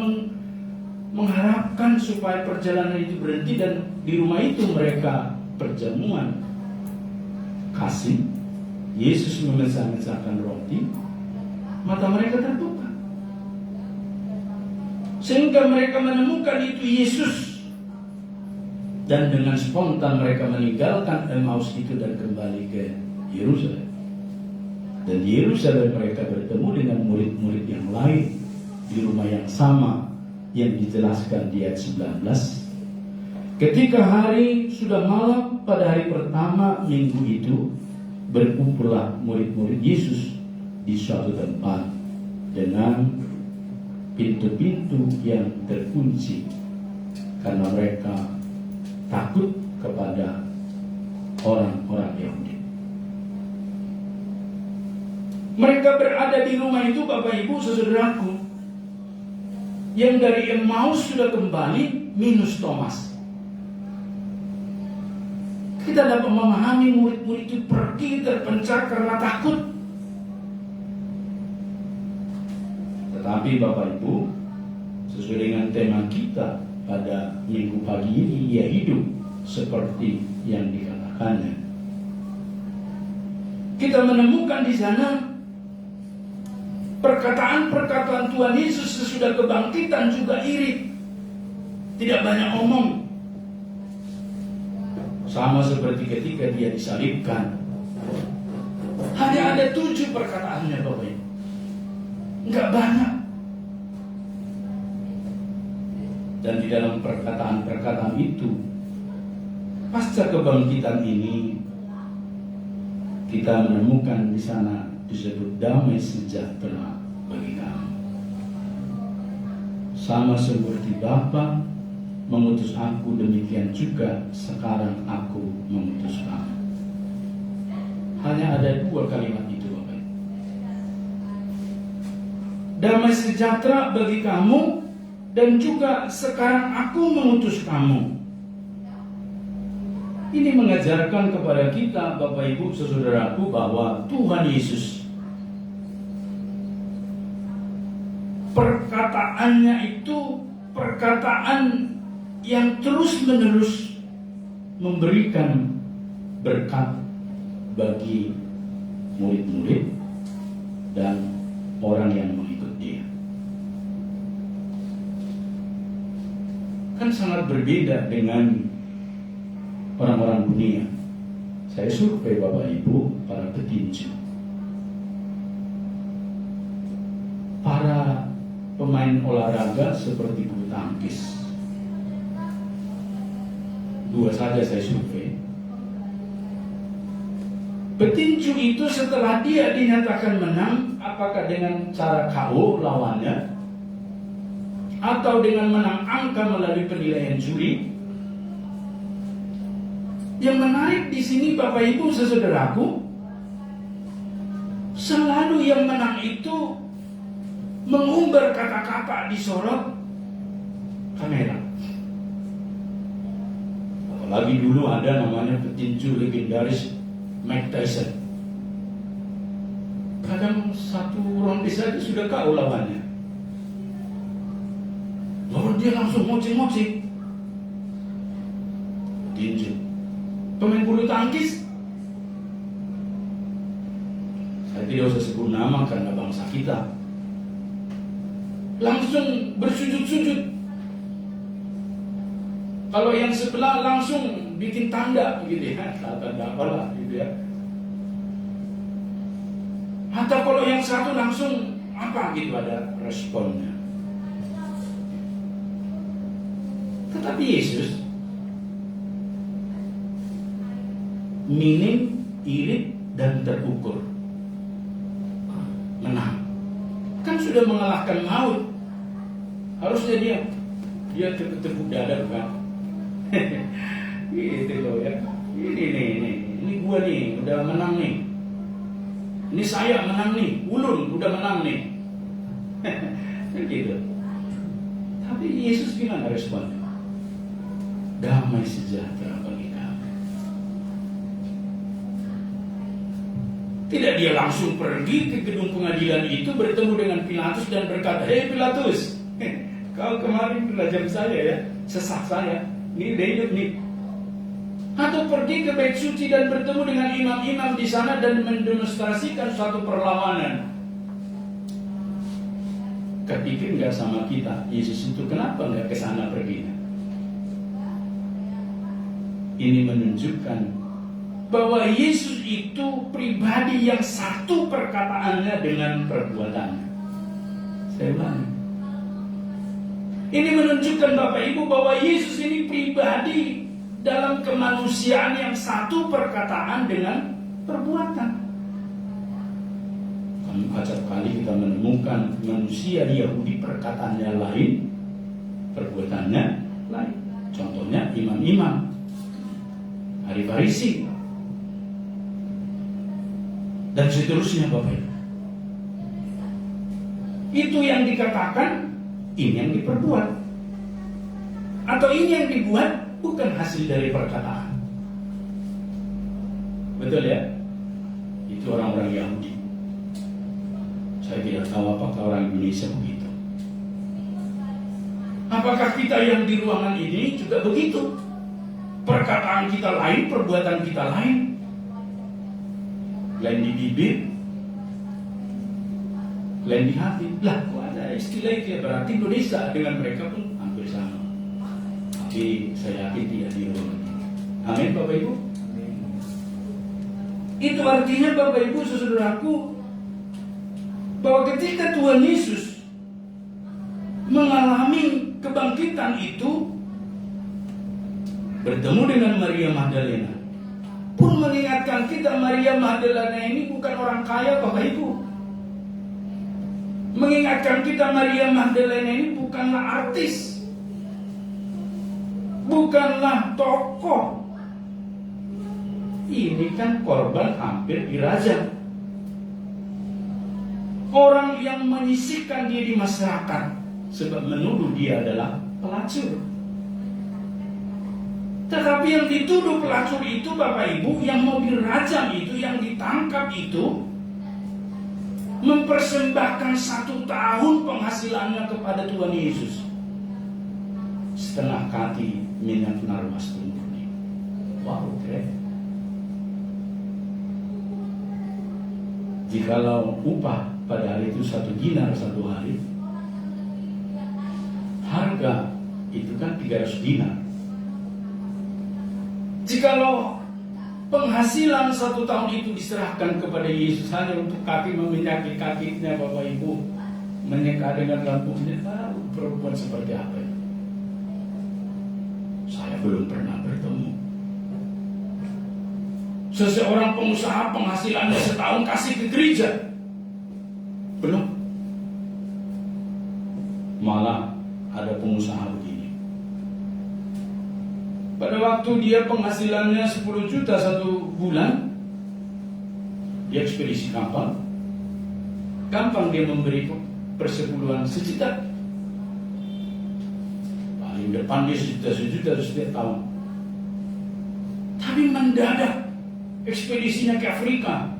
mengharapkan supaya perjalanan itu berhenti, dan di rumah itu mereka perjamuan kasih, Yesus memecah-mecahkan roti, mata mereka terbuka, sehingga mereka menemukan itu Yesus, dan dengan spontan mereka meninggalkan Emmaus itu dan kembali ke Yerusalem. Dan di Yerusalem mereka bertemu dengan murid-murid yang lain di rumah yang sama yang dijelaskan di ayat 19. Ketika hari sudah malam pada hari pertama minggu itu, berkumpullah murid-murid Yesus di suatu tempat dengan pintu-pintu yang terkunci, karena mereka takut kepada orang-orang Yahudi. Mereka berada di rumah itu, Bapak Ibu saudaraku, yang dari Emmaus sudah kembali minus Thomas. Kita dapat memahami murid-murid itu pergi terpencar karena takut. Tetapi Bapak Ibu, sesuai dengan tema kita pada minggu pagi ini, ia hidup seperti yang dikatakannya. Kita menemukan di sana perkataan-perkataan Tuhan Yesus sesudah kebangkitan juga irit, tidak banyak omong. Sama seperti ketika dia disalibkan, hanya ada 7 perkataannya Bapak Ibu, enggak banyak. Dan di dalam perkataan-perkataan itu, pasca kebangkitan ini, kita menemukan di sana disebut damai sejahtera bagi kamu. Sama seperti Bapa mengutus aku, demikian juga sekarang aku mengutus kamu. Hanya ada 2 kalimat itu, Bapak. Damai sejahtera bagi kamu, dan juga sekarang aku mengutus kamu. Ini mengajarkan kepada kita, Bapak Ibu saudaraku, bahwa Tuhan Yesus, perkataannya itu perkataan yang terus-menerus memberikan berkat bagi murid-murid dan orang yang mengikut dia. Kan sangat berbeda dengan orang-orang dunia. Saya survei Bapak Ibu, para petinju, para pemain olahraga seperti bulu tangkis, 2 saja saya survei. Petinju itu setelah dia dinyatakan menang, apakah dengan cara KO lawannya, atau dengan menang angka melalui penilaian juri, yang menarik di sini Bapak Ibu saudaraku, selalu yang menang itu mengumbar kata-kata di sorot kamera. Apalagi dulu ada namanya petinju legendaris Mike Tyson. Kadang 1 ronde saja sudah KO lawannya, lalu dia langsung mocing-mocing. Petinju, pemain bulu tangkis, saya tidak usah sebut nama karena bangsa kita, langsung bersujud-sujud. Kalau yang sebelah langsung bikin tanda gitu ya, tanda apalah gitu ya. Atau kalau yang satu langsung apa gitu, ada responnya. Tetapi Yesus minim, irit, dan terukur. menang. Kan sudah mengalahkan maut. Harusnya dia tepuk dada, bukan? Gitu loh ya. Ini gua nih udah menang nih. Ini saya menang nih, ulun udah menang nih. Gitu. Tapi Yesus gimana responnya? Damai sejahtera bagi kamu. Tidak, dia langsung pergi ke gedung pengadilan itu, bertemu dengan Pilatus dan berkata, "Hei Pilatus, kau kemarin pelajari saya ya, sesah saya, ini udah hidup nih." Atau pergi ke bait suci dan bertemu dengan imam-imam di sana dan mendemonstrasikan suatu perlawanan. Kepikir nggak sama kita, Yesus itu kenapa nggak ke sana perginya? Ini menunjukkan bahwa Yesus itu pribadi yang satu perkataannya dengan perbuatannya. Saya ulangi. Ini menunjukkan Bapak Ibu bahwa Yesus ini pribadi dalam kemanusiaan yang satu perkataan dengan perbuatan. Acap kali kita menemukan manusia Yahudi perkataannya lain, perbuatannya lain. Contohnya imam-imam, ahli Farisi, dan seterusnya Bapak Ibu. Itu yang dikatakan, ini yang diperbuat. Atau ini yang dibuat bukan hasil dari perkataan. Betul ya? Itu orang-orang Yahudi. Saya tidak tahu apakah orang Indonesia begitu. Apakah kita yang di ruangan ini juga begitu? Perkataan kita lain, perbuatan kita lain. Lain di bibir, lain di hati. Lah, kok ada istilah itu ya? Berarti Indonesia dengan mereka pun hampir sama. Tapi saya yakin tidak di ruangan ini. Amin Bapak Ibu. Itu artinya Bapak Ibu saudaraku, bahwa ketika Tuhan Yesus mengalami kebangkitan itu, bertemu dengan Maria Magdalena, pun mengingatkan kita Maria Magdalena ini bukan orang kaya Bapak Ibu. Mengingatkan kita Maria Magdalena ini bukanlah artis, bukanlah tokoh. Ini kan korban hampir dirajam. Orang yang menyisihkan dia di masyarakat sebab menuduh dia adalah pelacur. Tetapi yang dituduh pelacur itu Bapak Ibu, yang mau dirajam itu, yang ditangkap itu, mempersembahkan 1 tahun penghasilannya kepada Tuhan Yesus. Setengah kati minyak narmas murni. Wow, keren. Jikalau upah pada hari itu 1 dinar 1 hari, harga itu kan 300 dinar. Jikalau penghasilan 1 tahun itu diserahkan kepada Yesus hanya untuk kaki meminyaki kakinya Bapak Ibu, menyeka dengan lampunya, tahu perempuan seperti apa itu? Saya belum pernah bertemu seseorang pengusaha penghasilannya setahun kasih ke gereja. Belum. Malah ada pengusaha begini. Pada waktu dia penghasilannya 10 juta 1 bulan, dia ekspedisi kapal. Gampang dia memberi persepuluhan 1 juta. Paling depan dia 1 juta setiap tahun. Tapi mendadak ekspedisinya ke Afrika,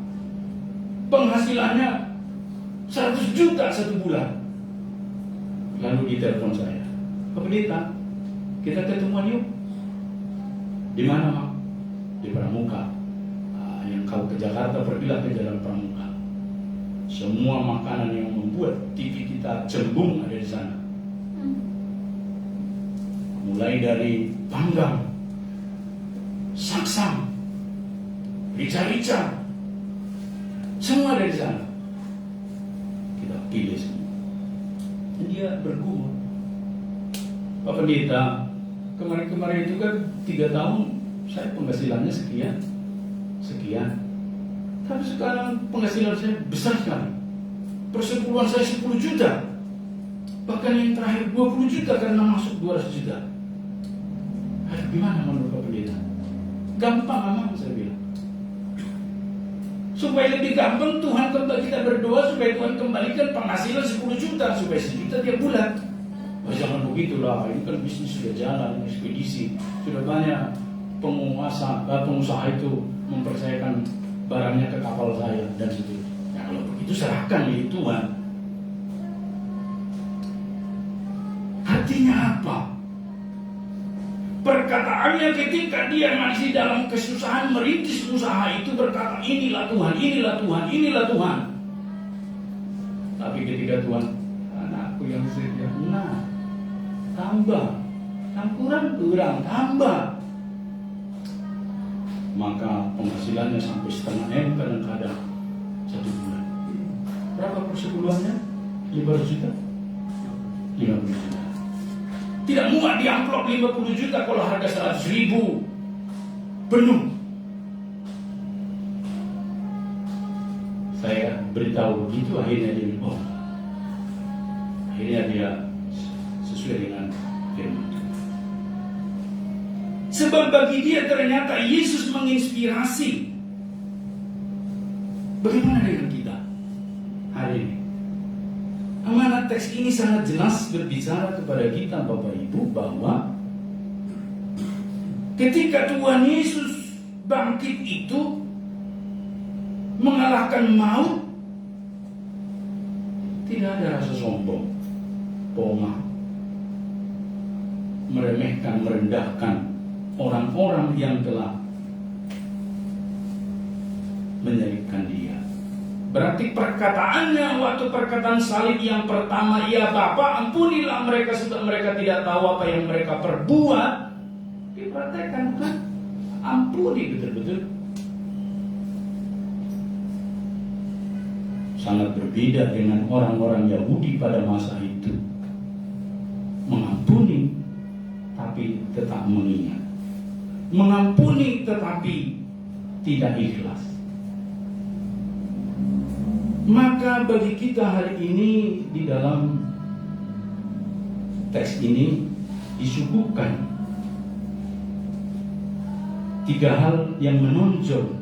penghasilannya 100 juta 1 bulan. Lalu ditelepon saya, "Pak Pendeta, kita ketemuan yuk." "Di mana, Mak?" "Di Pramuka." "Yang kau ke Jakarta, pergilah ke Jalan Pramuka. Semua makanan yang membuat TV kita cembung ada di sana. Mulai dari panggang, saksang, rica-rica, semua ada di sana. Kita pilih semua." Dan dia bergumul, "Pak Pendeta, kemarin-kemarin itu kan 3 tahun saya penghasilannya sekian. Tapi sekarang penghasilan saya besar sekali. persepuluhan saya 10 juta. Bahkan yang terakhir 20 juta karena masuk 200 juta. Aduh, gimana menurut Pak Pendeta? Gampang aman saya bilang. Supaya lebih gampang Tuhan kembali kita berdoa supaya Tuhan kembalikan penghasilan 10 juta supaya 1 juta tiap bulan. Oh, jangan begitulah, ini kan bisnis sudah jalan, ekspedisi sudah banyak pengusaha itu mempercayakan barangnya ke kapal saya dan seterusnya. Ya, kalau begitu serahkan milik Tuhan. Artinya apa? Perkataannya ketika dia masih dalam kesusahan merintis usaha itu berkata, inilah Tuhan, inilah Tuhan, inilah Tuhan. Tapi ketika Tuhan, anakku yang setia, nah, tambah, yang kurang, tambah. Maka penghasilannya sampai setengah M, kadang-kadang 1 bulan. Berapa persepuluhannya? 500 juta? 50 juta. Tidak muat di amplop 50 juta kalau harga 100.000 penuh. Saya beritahu begitu, akhirnya dia bilang, akhirnya dia sesuai dengan firman Tuhan. Sebab bagi dia ternyata Yesus menginspirasi. Bagaimana dengan kita hari ini? Amanat teks ini sangat jelas berbicara kepada kita Bapak Ibu bahwa ketika Tuhan Yesus bangkit itu mengalahkan maut, tidak ada rasa sombong, pongah, meremehkan, merendahkan orang-orang yang telah menyalibkan dia. Berarti perkataannya waktu perkataan salib yang pertama, ya Bapa ampunilah mereka sebab mereka tidak tahu apa yang mereka perbuat, dipraktekkan kan? Ampuni betul-betul. Sangat berbeda dengan orang-orang Yahudi pada masa itu. Mengampuni tapi tetap mengingat. Mengampuni tetapi tidak ikhlas. Maka bagi kita hari ini di dalam teks ini disuguhkan 3 hal yang menonjol,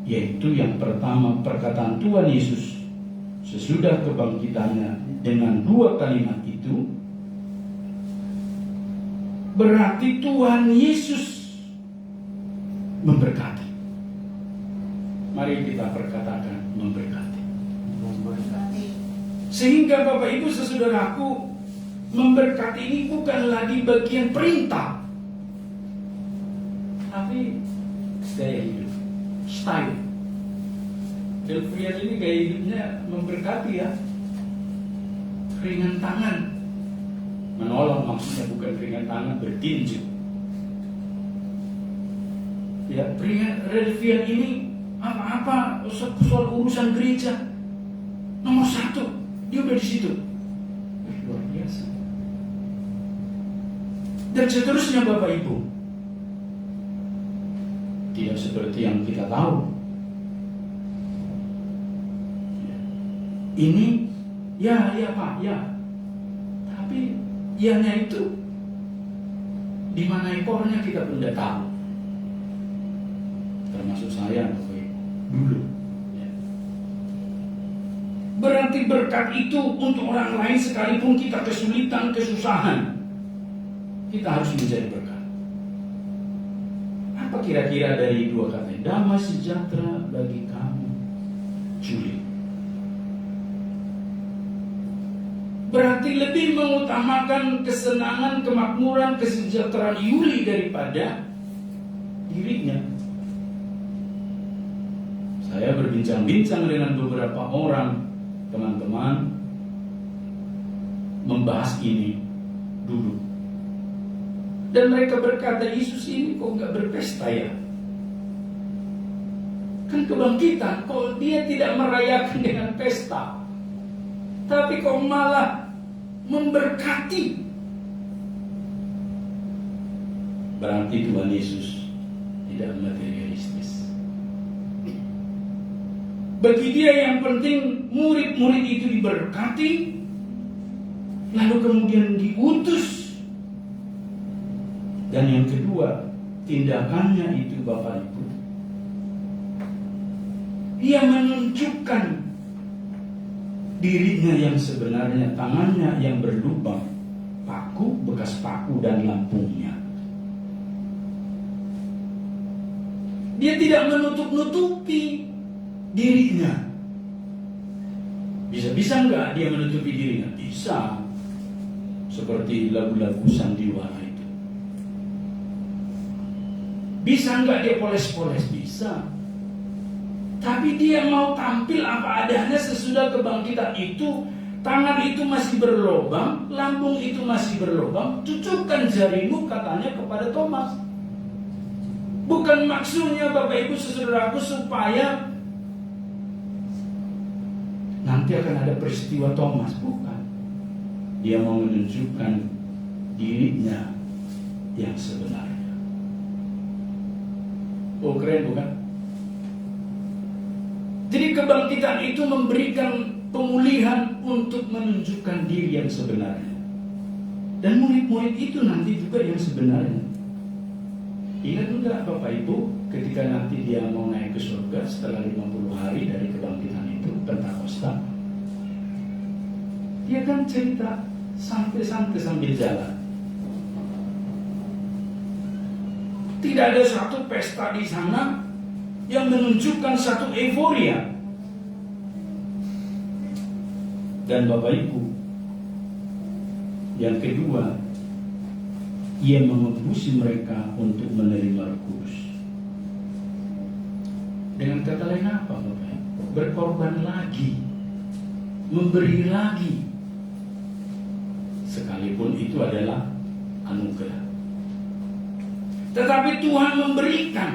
yaitu yang pertama perkataan Tuhan Yesus sesudah kebangkitannya dengan 2 kalimat itu, berarti Tuhan Yesus memberkati. Mari kita perkatakan memberkati. Sehingga Bapak Ibu saudaraku, memberkati ini bukan lagi bagian perintah, tapi gaya hidup, style. Delphian ini gaya hidupnya memberkati ya. Ringan tangan, menolong maksudnya, bukan ringan tangan bertinju. Ya, Delphian ini apa-apa soal urusan gereja nomor 1, dia udah di situ. Luar biasa. Dan seterusnya Bapak Ibu, tidak seperti yang kita tahu. Ini ya Pak, ya. Tapi ianya itu di mana ekornya kita pun tidak tahu. Termasuk saya Bapak Ibu dulu. Berarti berkat itu untuk orang lain sekalipun kita kesulitan, kesusahan, kita harus menjadi berkat. Apa kira-kira dari 2 kata? Damai sejahtera bagi kamu, Juli. Berarti lebih mengutamakan kesenangan, kemakmuran, kesejahteraan Yuli daripada dirinya. Saya berbincang-bincang dengan beberapa orang, teman-teman, membahas ini dulu. Dan mereka berkata, Yesus ini kok nggak berpesta ya? Kan kebangkitan, kok dia tidak merayakan dengan pesta, tapi kok malah memberkati. Berarti Tuhan Yesus tidak materialistis. Bagi dia yang penting murid-murid itu diberkati, lalu kemudian diutus. Dan yang kedua, tindakannya itu Bapak Ibu, ia menunjukkan dirinya yang sebenarnya, tangannya yang berlubang, paku, bekas paku dan lambungnya. Dia tidak menutup-nutupi dirinya. Bisa enggak dia menutupi dirinya? Bisa. Seperti lagu-lagu sandiwara itu. Bisa enggak dia poles-poles? Bisa. Tapi dia mau tampil apa adanya sesudah kebangkitan itu. Tangan itu masih berlobang, lambung itu masih berlobang. Cucukkan jarimu, katanya kepada Thomas. Bukan maksudnya Bapak Ibu saudaraku supaya nanti akan ada peristiwa Thomas. Bukan. Dia mau menunjukkan dirinya yang sebenarnya. Oh, keren bukan? Jadi kebangkitan itu memberikan pemulihan untuk menunjukkan diri yang sebenarnya. Dan murid-murid itu nanti juga yang sebenarnya. Ingat enggak Bapak Ibu, ketika nanti dia mau naik ke surga setelah 50 hari dari kebangkitan itu, Pentakosta, dia kan cerita santai-santai sambil jalan. Tidak ada satu pesta di sana yang menunjukkan satu euforia. Dan Bapak Ibu, yang kedua, ia mengembusi mereka untuk menerima Roh Kudus. Dengan kata lain apa Bapak? Berkorban lagi, memberi lagi, sekalipun itu adalah anugerah. Tetapi Tuhan memberikan,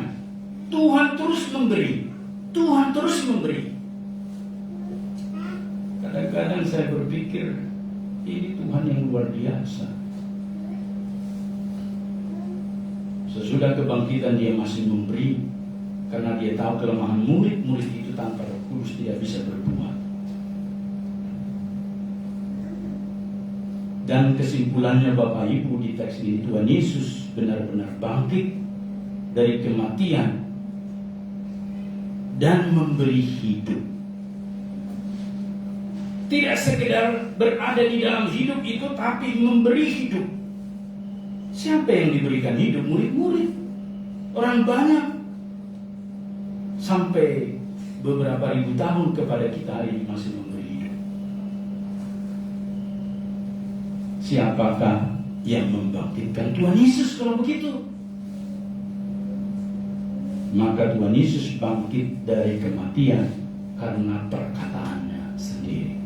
Tuhan terus memberi, Tuhan terus memberi. Kadang-kadang saya berpikir ini Tuhan yang luar biasa. Sesudah kebangkitan dia masih memberi, karena dia tahu kelemahan murid-murid itu tanpa Roh Kudus tidak bisa berbuat. Dan kesimpulannya Bapak Ibu di teks ini, Tuhan Yesus benar-benar bangkit dari kematian dan memberi hidup. Tidak sekedar berada di dalam hidup itu, tapi memberi hidup. Siapa yang diberikan hidup? Murid-murid. Orang banyak. Sampai beberapa ribu tahun kepada kita hari ini masih memberi hidup. Siapakah yang membangkitkan? Tuhan Yesus kalau begitu. Maka Tuhan Yesus bangkit dari kematian karena perkataannya sendiri.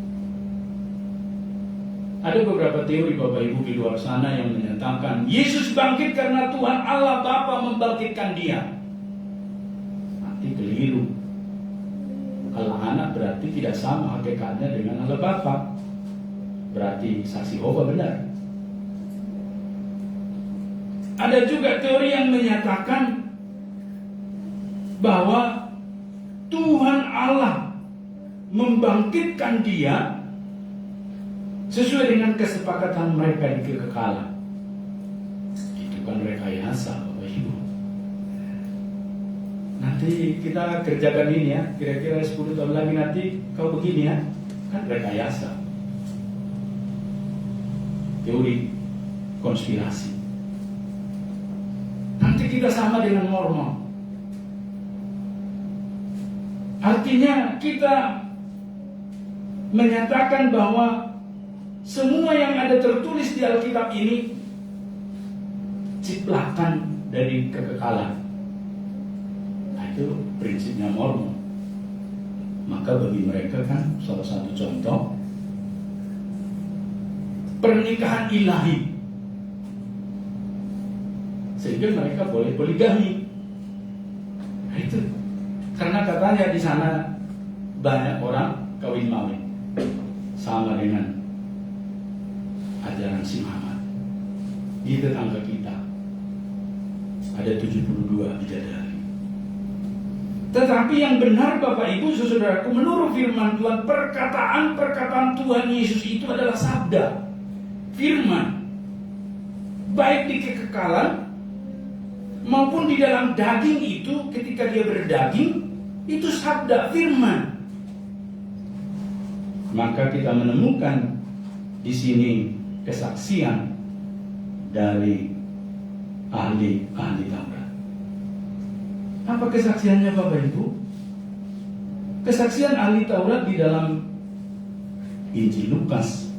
Ada beberapa teori Bapak Ibu di luar sana yang menyatakan Yesus bangkit karena Tuhan Allah Bapa membangkitkan dia. Nanti keliru. Allah Anak berarti tidak sama hakikatnya dengan Allah Bapa. Berarti saksi Yehova benar. Ada juga teori yang menyatakan bahwa Tuhan Allah membangkitkan dia sesuai dengan kesepakatan mereka di kekekalan. Itu kan rekayasa Bapak Ibu. Nanti kita kerjakan ini ya, kira-kira 10 tahun lagi nanti kau begini ya, kan rekayasa. Teori konspirasi. Nanti kita sama dengan Mormon. Artinya kita menyatakan bahwa semua yang ada tertulis di Alkitab ini ciplakan dari kekekalan. Nah, itu prinsipnya Mormon. Maka bagi mereka kan salah satu contoh pernikahan ilahi. Sehingga mereka boleh poligami. Nah, itu karena katanya di sana banyak orang kawin mawin sama dengan ajaran si Muhammad. Di tetangga kita ada 72 bidadari. Tetapi yang benar Bapak Ibu Saudaraku, menurut firman Tuhan, perkataan Tuhan Yesus itu adalah sabda, firman. Baik di kekekalan maupun di dalam daging itu, ketika dia berdaging, itu sabda, firman. Maka kita menemukan di sini kesaksian dari ahli-ahli Taurat. Apa kesaksiannya Bapak Ibu? Kesaksian ahli Taurat di dalam Injil Lukas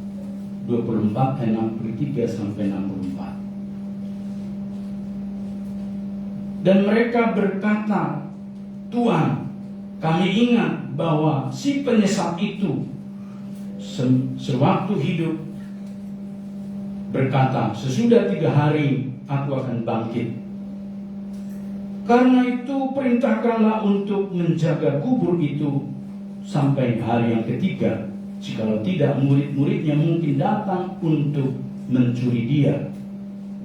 24 ayat 63 sampai 64. Dan mereka berkata, Tuhan, kami ingat bahwa si penyesat itu sewaktu hidup berkata, sesudah 3 hari aku akan bangkit. Karena itu perintahkanlah untuk menjaga kubur itu sampai hari yang ketiga. Jikalau tidak, murid-muridnya mungkin datang untuk mencuri dia,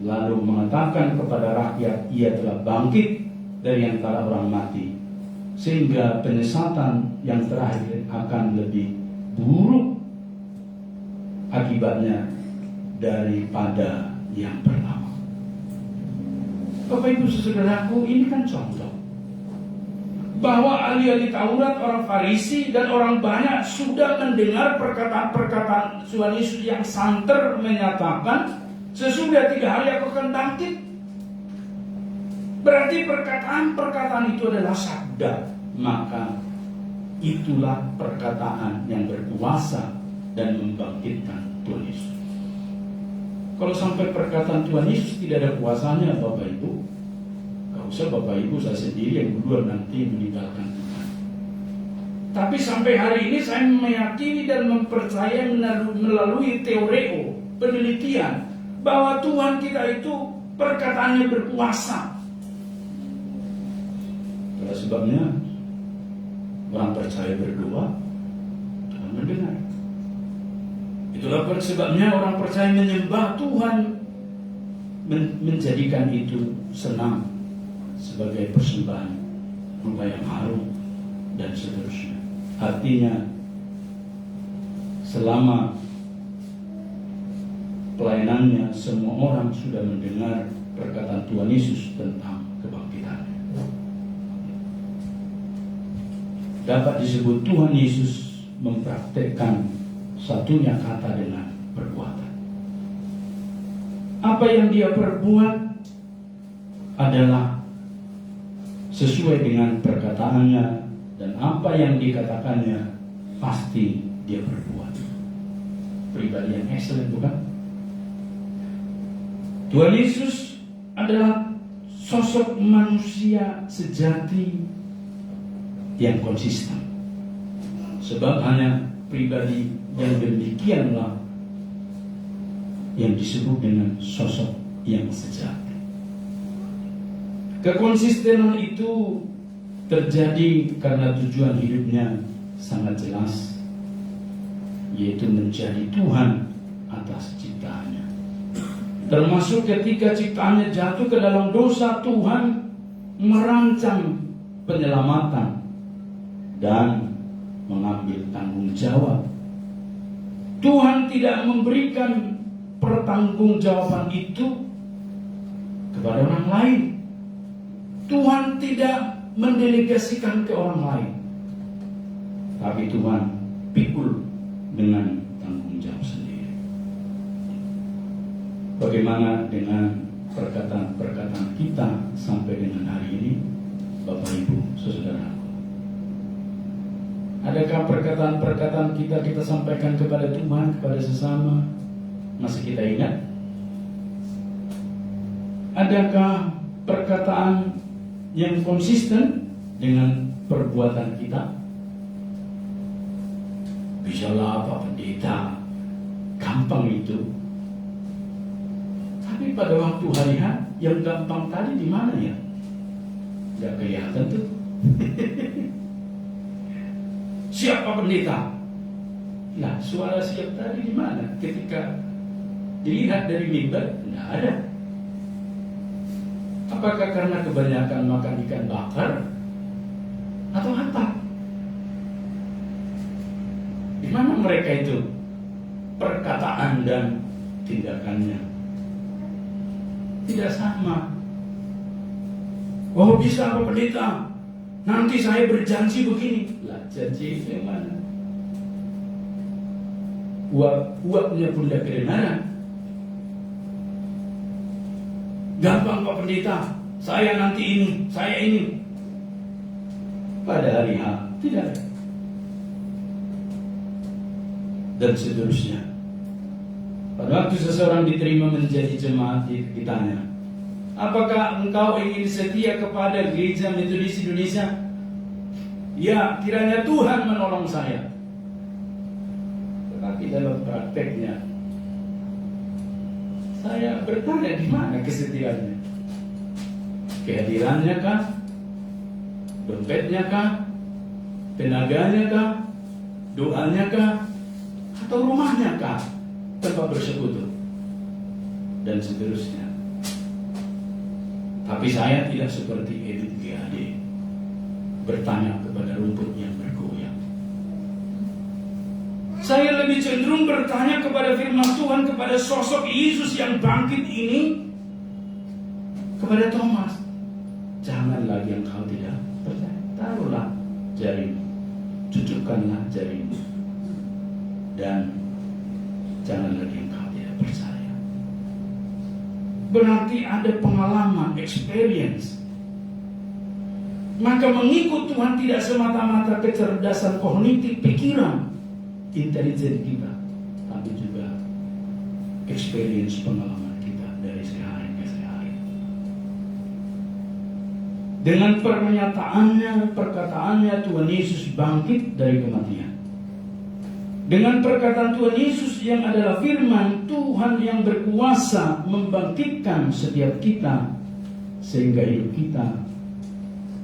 lalu mengatakan kepada rakyat, ia telah bangkit dari antara orang mati, sehingga penyesatan yang terakhir akan lebih buruk akibatnya daripada yang pertama. Bapak Ibu Saudaraku, ini kan contoh bahwa ahli-ahli Taurat, orang Farisi dan orang banyak sudah mendengar perkataan-perkataan Tuhan Yesus yang santer menyatakan, sesudah 3 hari aku akan bangkit. Berarti perkataan-perkataan itu adalah sabda. Maka itulah perkataan yang berkuasa dan membangkitkan Tuhan Yesus. Kalau sampai perkataan Tuhan Yesus tidak ada kuasanya Bapak Ibu, gak usah Bapak Ibu, saya sendiri yang berdua nanti meninggalkan Tuhan. Tapi sampai hari ini saya meyakini dan mempercayai melalui teoreo, penelitian, bahwa Tuhan kita itu perkataannya berkuasa. Itulah sebabnya orang percaya berdoa, Tuhan mendengar. Itulah sebabnya orang percaya menyembah Tuhan, menjadikan itu senang sebagai persembahan rupa yang harum dan seterusnya. Artinya selama pelayanannya semua orang sudah mendengar perkataan Tuhan Yesus tentang kebangkitannya. Dapat disebut Tuhan Yesus mempraktekkan satunya kata dengan perbuatan. Apa yang dia perbuat adalah sesuai dengan perkataannya, dan apa yang dikatakannya pasti dia perbuat. Pribadi yang excellent, bukan? Tuhan Yesus adalah sosok manusia sejati yang konsisten. Sebab hanya pribadi yang demikianlah yang disebut dengan sosok yang sejati. Kekonsistenan itu terjadi karena tujuan hidupnya sangat jelas, yaitu menjadi Tuhan atas ciptaannya. Termasuk ketika ciptaannya jatuh ke dalam dosa, Tuhan merancang penyelamatan dan mengambil tanggung jawab. Tuhan tidak memberikan pertanggungjawaban itu kepada orang lain. Tuhan tidak mendelegasikan ke orang lain, tapi Tuhan pikul dengan tanggung jawab sendiri. Bagaimana dengan perkataan-perkataan kita sampai dengan hari ini, Bapak Ibu Saudara? Adakah perkataan-perkataan kita sampaikan kepada Tuhan, kepada sesama, masih kita ingat? Adakah perkataan yang konsisten dengan perbuatan kita? Bisalah Pak Pendeta, gampang itu. Tapi pada waktu hari H, yang gampang tadi di mana ya? Gak kelihatan tuh. Siapa pendeta? Nah, suara siap tadi di mana? Ketika dilihat dari mimbar, tidak ada. Apakah karena kebanyakan makan ikan bakar? Atau apa? Di mana mereka itu? Perkataan dan tindakannya tidak sama. Oh, bisa Pak Pendeta, nanti saya berjanji begini. Lah, janji yang mana? Uapnya pun tidak kedengaran. Gampang Pak Pendeta, saya nanti ini, saya ini. Pada hari H tidak ada. Dan seterusnya. Pada waktu seseorang diterima menjadi jemaat, ditanya, apakah engkau ingin setia kepada Gereja Metodis Indonesia? Ya, kiranya Tuhan menolong saya. Tetapi dalam prakteknya, saya bertanya di mana kesetiaannya? Kehadirannya kah? Dompetnya kah? Tenaganya kah? Doanya kah? Atau rumahnya kah? Tempat bersekutu dan seterusnya. Tapi saya tidak seperti Edith GAD bertanya kepada rumput yang bergoyang. Saya lebih cenderung bertanya kepada firman Tuhan, kepada sosok Yesus yang bangkit ini, kepada Thomas. Jangan lagi engkau tidak percaya, taruhlah jarimu, cucukkanlah jarimu, dan jangan lagi engkau tidak percaya. Berarti ada pengalaman, experience. Maka mengikut Tuhan tidak semata-mata kecerdasan kognitif pikiran, intelijen kita, tapi juga experience pengalaman kita dari sehari ke sehari. Dengan pernyataannya, perkataannya Tuhan Yesus bangkit dari kematian. Dengan perkataan Tuhan Yesus yang adalah firman Tuhan yang berkuasa membangkitkan setiap kita sehingga hidup kita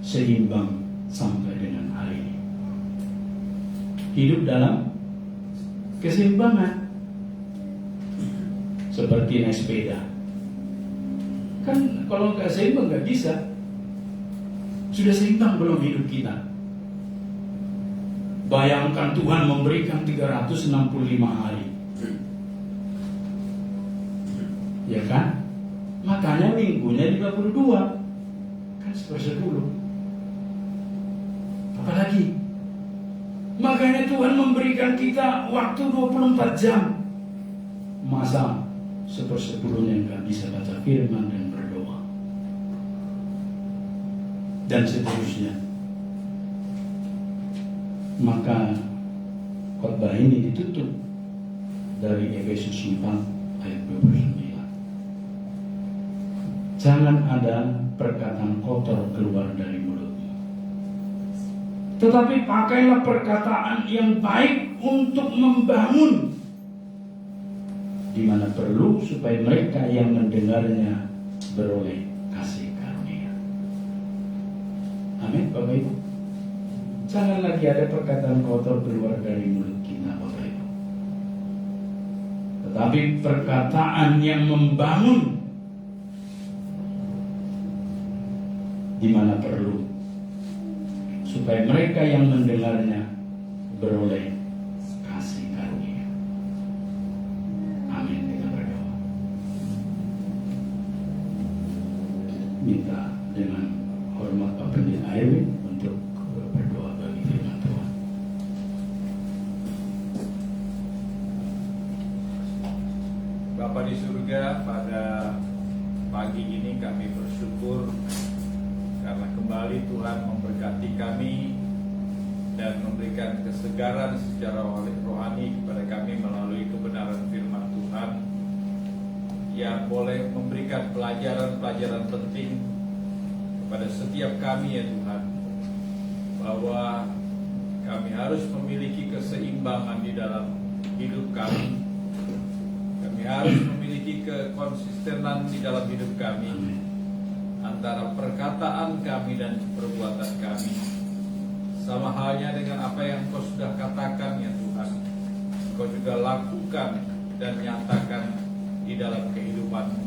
seimbang sampai dengan hari ini. Hidup dalam keseimbangan seperti naik sepeda. Kan kalau nggak seimbang nggak bisa. Sudah seimbang belum hidup kita? Bayangkan Tuhan memberikan 365 hari. Ya kan? Makanya minggunya 52. Kan 1/10. Apalagi? Makanya Tuhan memberikan kita waktu 24 jam. Masa 1/10-nya nggak bisa baca firman dan berdoa? Dan seterusnya. Maka khotbah ini ditutup dari Efesus 4 ayat 29. Jangan ada perkataan kotor keluar dari mulutmu, tetapi pakailah perkataan yang baik untuk membangun di mana perlu, supaya mereka yang mendengarnya beroleh kasih karunia. Amin, Bapak Ibu. Jangan lagi ada perkataan kotor keluar dari mulut kita, Bapak Ibu. Tetapi perkataan yang membangun di mana perlu, supaya mereka yang mendengarnya beroleh kasih karunia. Amin. Kita berdoa. Minta dengan hormat Pak Pendeta Erwin untuk berdoa bagi firman Tuhan. Bapa di surga, pada pagi ini kami bersyukur karena kembali Tuhan memberkati kami dan memberikan kesegaran secara rohani kepada kami melalui kebenaran firman Tuhan yang boleh memberikan pelajaran-pelajaran penting kepada setiap kami, ya Tuhan, bahwa kami harus memiliki keseimbangan di dalam hidup kami. Kami harus memiliki kekonsistenan di dalam hidup kami antara perkataan kami dan perbuatan kami. Sama halnya dengan apa yang Engkau sudah katakan, ya Tuhan, Engkau juga lakukan dan nyatakan di dalam kehidupan-Mu.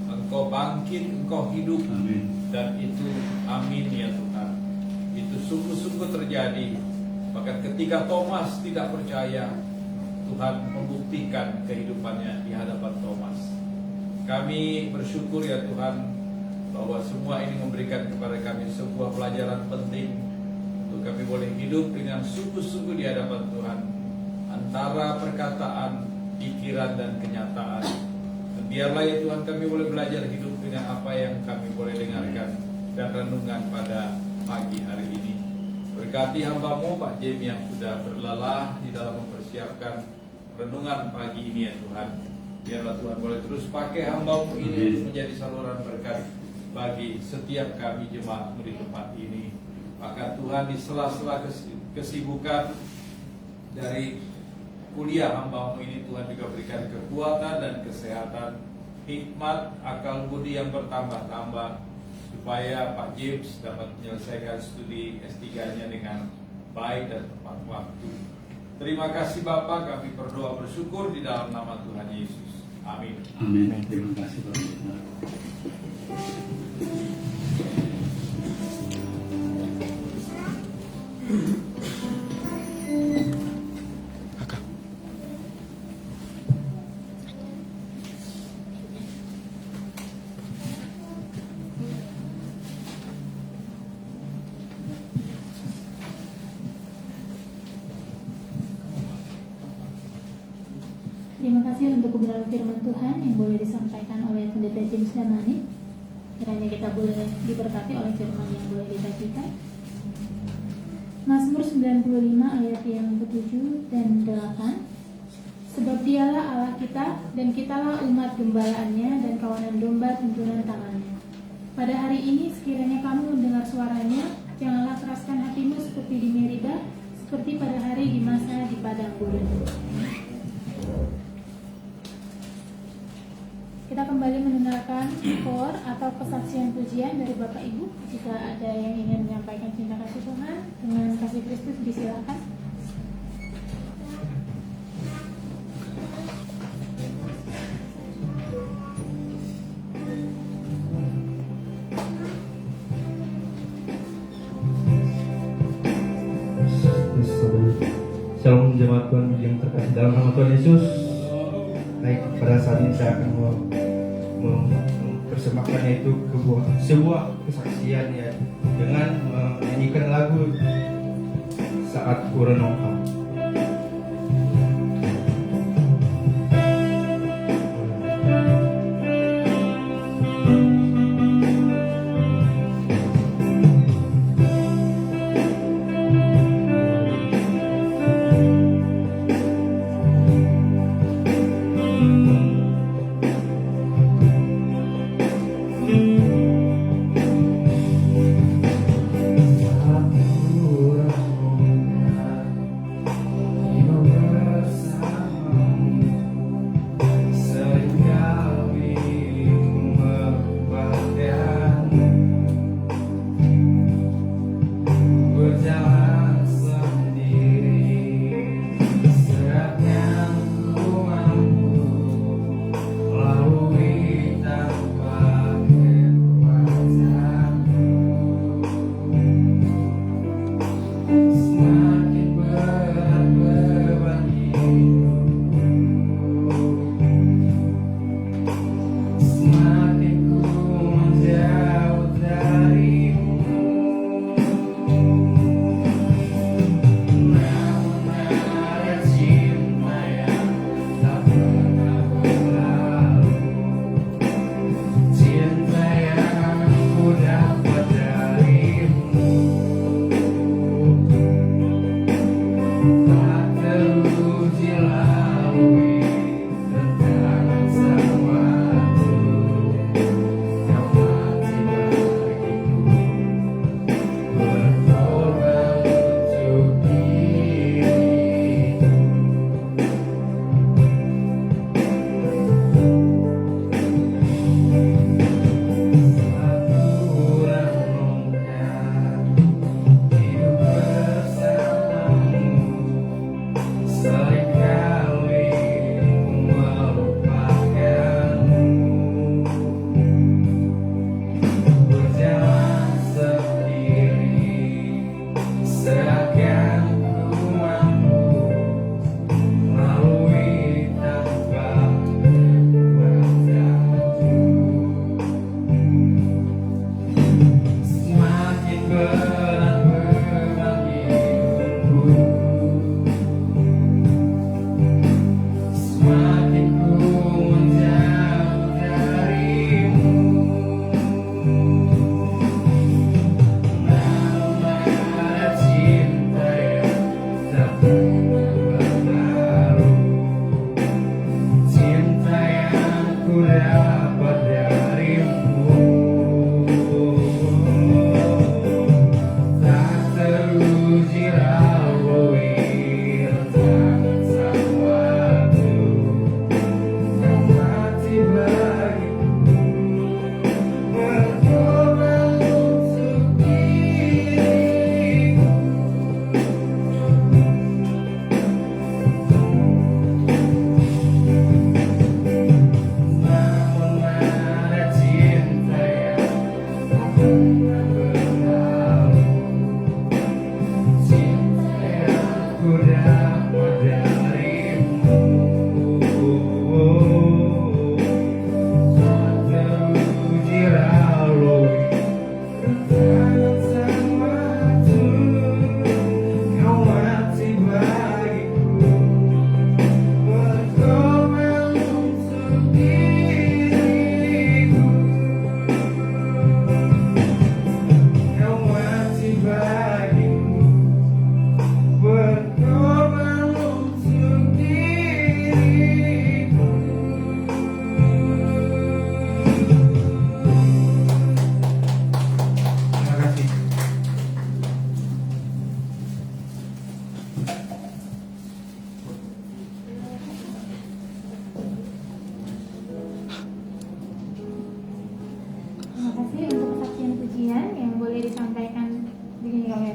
Engkau bangkit, Engkau hidup. Amin. Dan itu amin, ya Tuhan. itu sungguh-sungguh terjadi. Bahkan ketika Thomas tidak percaya, Tuhan membuktikan kehidupannya di hadapan Thomas. Kami bersyukur ya Tuhan, bahwa semua ini memberikan kepada kami sebuah pelajaran penting untuk kami boleh hidup dengan sungguh-sungguh di hadapan Tuhan, antara perkataan, pikiran, dan kenyataan. Dan biarlah ya Tuhan, kami boleh belajar hidup dengan apa yang kami boleh dengarkan dan renungan pada pagi hari ini. Berkati hamba-Mu Pak Jem yang sudah berlelah di dalam mempersiapkan renungan pagi ini ya Tuhan. Biarlah Tuhan boleh terus pakai hamba-Mu ini untuk menjadi saluran berkat bagi setiap kami jemaat-Mu di tempat ini. Maka Tuhan, di sela-sela kesibukan dari kuliah hamba-Mu ini, Tuhan juga berikan kekuatan dan kesehatan, hikmat, akal budi yang bertambah-tambah, supaya Pak James dapat menyelesaikan studi S3-nya dengan baik dan tepat waktu. Terima kasih Bapak, kami berdoa bersyukur di dalam nama Tuhan Yesus. Amin. Amin. Terima kasih Pak. Terima kasih untuk kebenaran firman Tuhan yang boleh disampaikan oleh Pendeta James Damani. Kiranya kita boleh diberkati oleh firman yang boleh dibagikan. Mazmur 95 ayat yang ke-7 dan 8. Sebab dialah Allah kita, dan kitalah umat gembalaannya dan kawanan domba tuntunan tangannya. Pada hari ini sekiranya kamu mendengar suaranya, janganlah keraskan hatimu seperti di Meriba, seperti pada hari di masa di padang gurun. Kita kembali mendengarkan koor atau kesaksian pujian dari Bapak Ibu. Jika ada yang ingin menyampaikan cinta kasih Tuhan dengan kasih Kristus, disilakan. Shalom jemaat Tuhan yang terkasih dalam nama Tuhan Yesus. Baik, pada saat ini saya akan mempersembahkan yaitu sebuah kesaksian ya, dengan menyanyikan lagu Saat Ku Renungkan.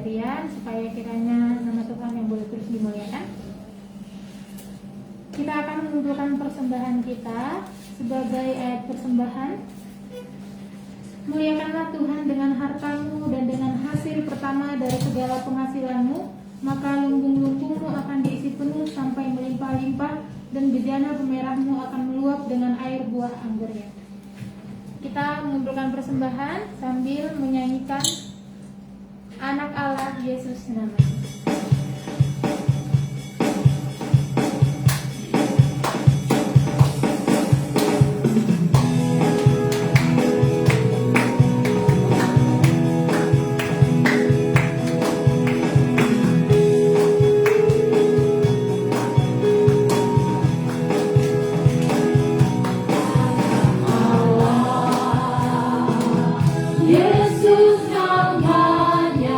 Rian, supaya kiranya nama Tuhan yang boleh terus dimuliakan. Kita akan mengumpulkan persembahan kita sebagai ayat persembahan. Muliakanlah Tuhan dengan hartamu dan dengan hasil pertama dari segala penghasilanmu, maka lumbung-lumbungmu akan diisi penuh sampai melimpah-limpah, dan bejana pemerahmu akan meluap dengan air buah anggurnya. Kita mengumpulkan persembahan sambil menyanyikan Anak Allah Yesus namanya. Yesus namanya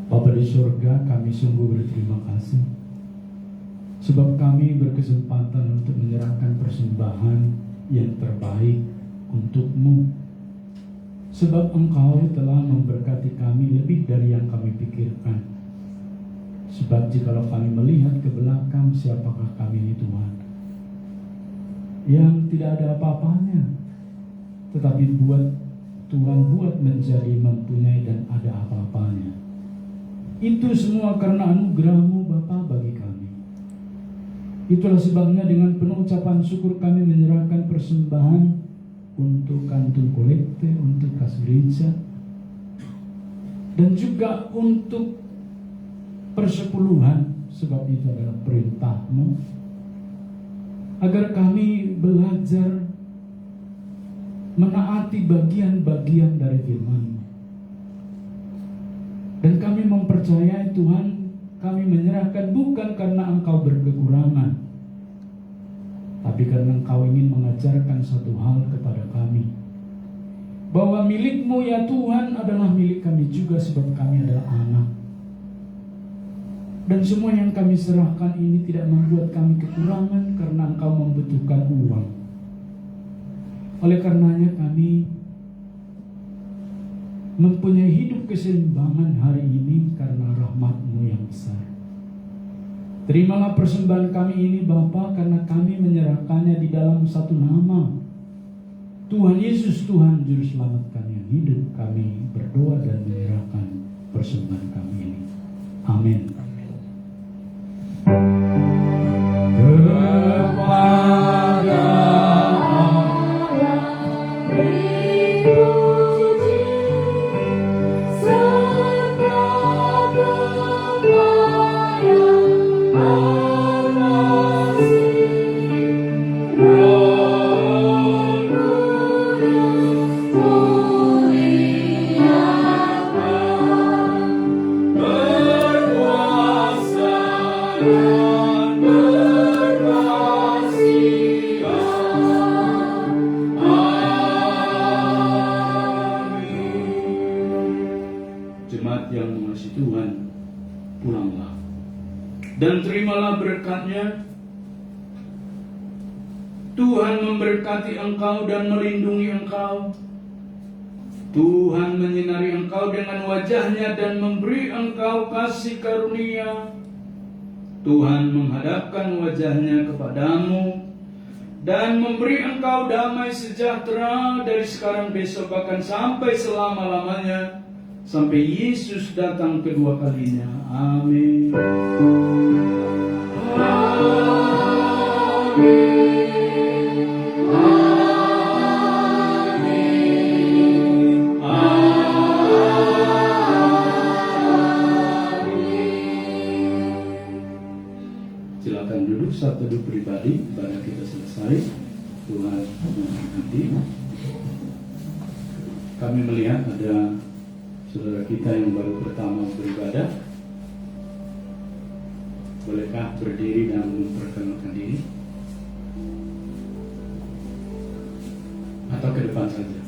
Bapa di surga, kami sungguh berterima kasih sebab kami berkesempatan untuk menyerahkan persembahan yang terbaik untuk-Mu. Sebab Engkau telah memberkati kami lebih dari yang kami pikirkan. Sebab jikalau kami melihat ke belakang, siapakah kami ini Tuhan? Yang tidak ada apa-apanya, tetapi Tuhan buat menjadi mempunyai dan ada apa-apanya. Itu semua karena anugerah-Mu Bapa bagi kami. Itulah sebabnya dengan penuh ucapan syukur kami menyerahkan persembahan untuk kantung kolekte, untuk kas gereja, dan juga untuk persepuluhan, sebab itu adalah perintah-Mu, agar kami belajar menaati bagian-bagian dari firman-Mu. Dan kami mempercayai Tuhan, kami menyerahkan bukan karena Engkau berkekurangan, tapi karena Engkau ingin mengajarkan satu hal kepada kami, bahwa milik-Mu ya Tuhan adalah milik kami juga, sebab kami adalah anak. Dan semua yang kami serahkan ini tidak membuat kami kekurangan, karena Engkau membutuhkan uang. Oleh karenanya kami mempunyai hidup keseimbangan hari ini karena rahmat-Mu yang besar. Terimalah persembahan kami ini Bapa, karena kami menyerahkannya di dalam satu nama, Tuhan Yesus, Tuhan Juru Selamat kami yang hidup. Kami berdoa dan menyerahkan persembahan kami ini. Amin. Jemaat yang mengasihi Tuhan, pulanglah dan terimalah berkat-Nya. Tuhan memberkati engkau dan melindungi engkau. Tuhan menyinari engkau dengan wajah-Nya dan memberi engkau kasih karunia. Tuhan menghadapkan wajah-Nya kepadamu dan memberi engkau damai sejahtera dari sekarang, besok, bahkan sampai selama-lamanya, sampai Yesus datang kedua kalinya. Amin. Silakan duduk, saat duduk pribadi, ibadah kita selesai. Tuhan memberkati. Kami melihat ada saudara kita yang baru pertama beribadah. Bolehkah berdiri dan memperkenalkan diri? Atau ke depan saja?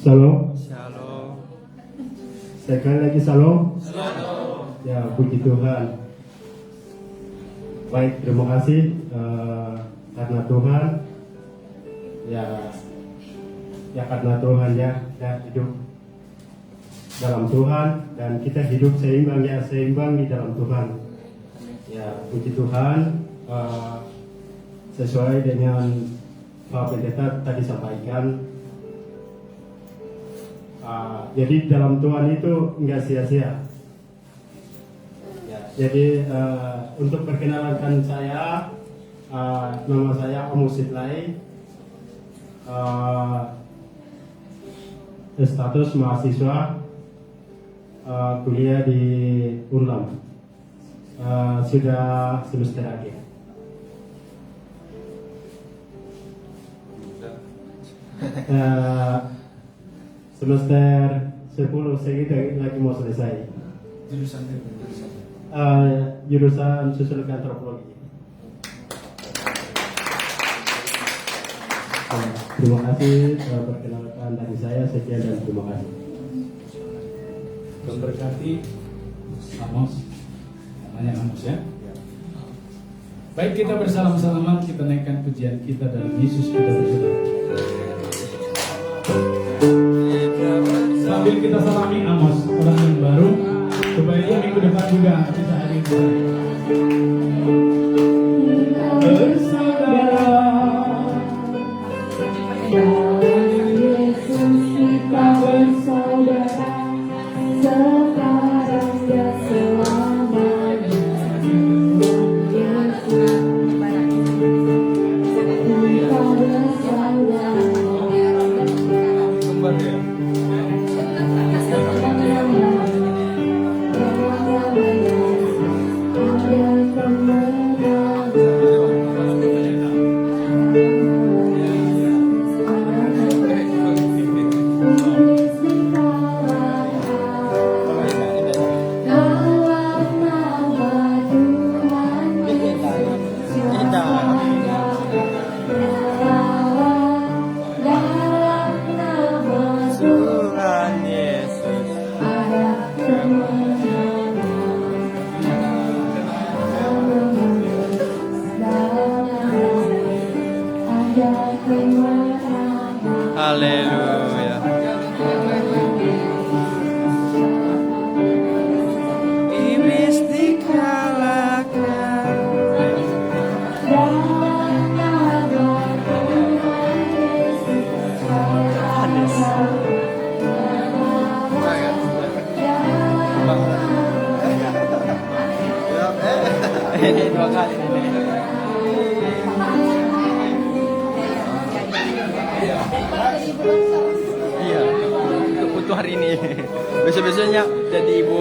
Shalom. Shalom. Sekali lagi shalom. Ya, puji Tuhan. Baik, terima kasih karena Tuhan. Ya karena Tuhan ya hidup dalam Tuhan, dan kita hidup seimbang di dalam Tuhan. Ya, puji Tuhan. Sesuai dengan Pak Pendeta tadi sampaikan. Jadi dalam Tuhan itu enggak sia-sia. Ya, jadi untuk perkenalkan saya, nama saya Amos Sitlai, status mahasiswa, kuliah di Unlam, sudah semester akhir. Semester 10 saya lagi mau selesai. Jurusan sosiologi antropologi. Terima kasih perkenalkan dari saya, sekian dan terima kasih. Memberkati Amos, namanya Amos ya. Baik, kita bersalam-salaman, kita naikkan pujian kita dalam Yesus kita berserah. Sambil kita salami Amos, orang yang baru, supaya dia minggu depan juga bisa hadir. Bersaudara, Yesus kita bersama. Tuhan Yesus. Haleluya. Iblis dikalahkan. Ini dua kali iya, untuk hari ini. Besok-besoknya jadi ibu.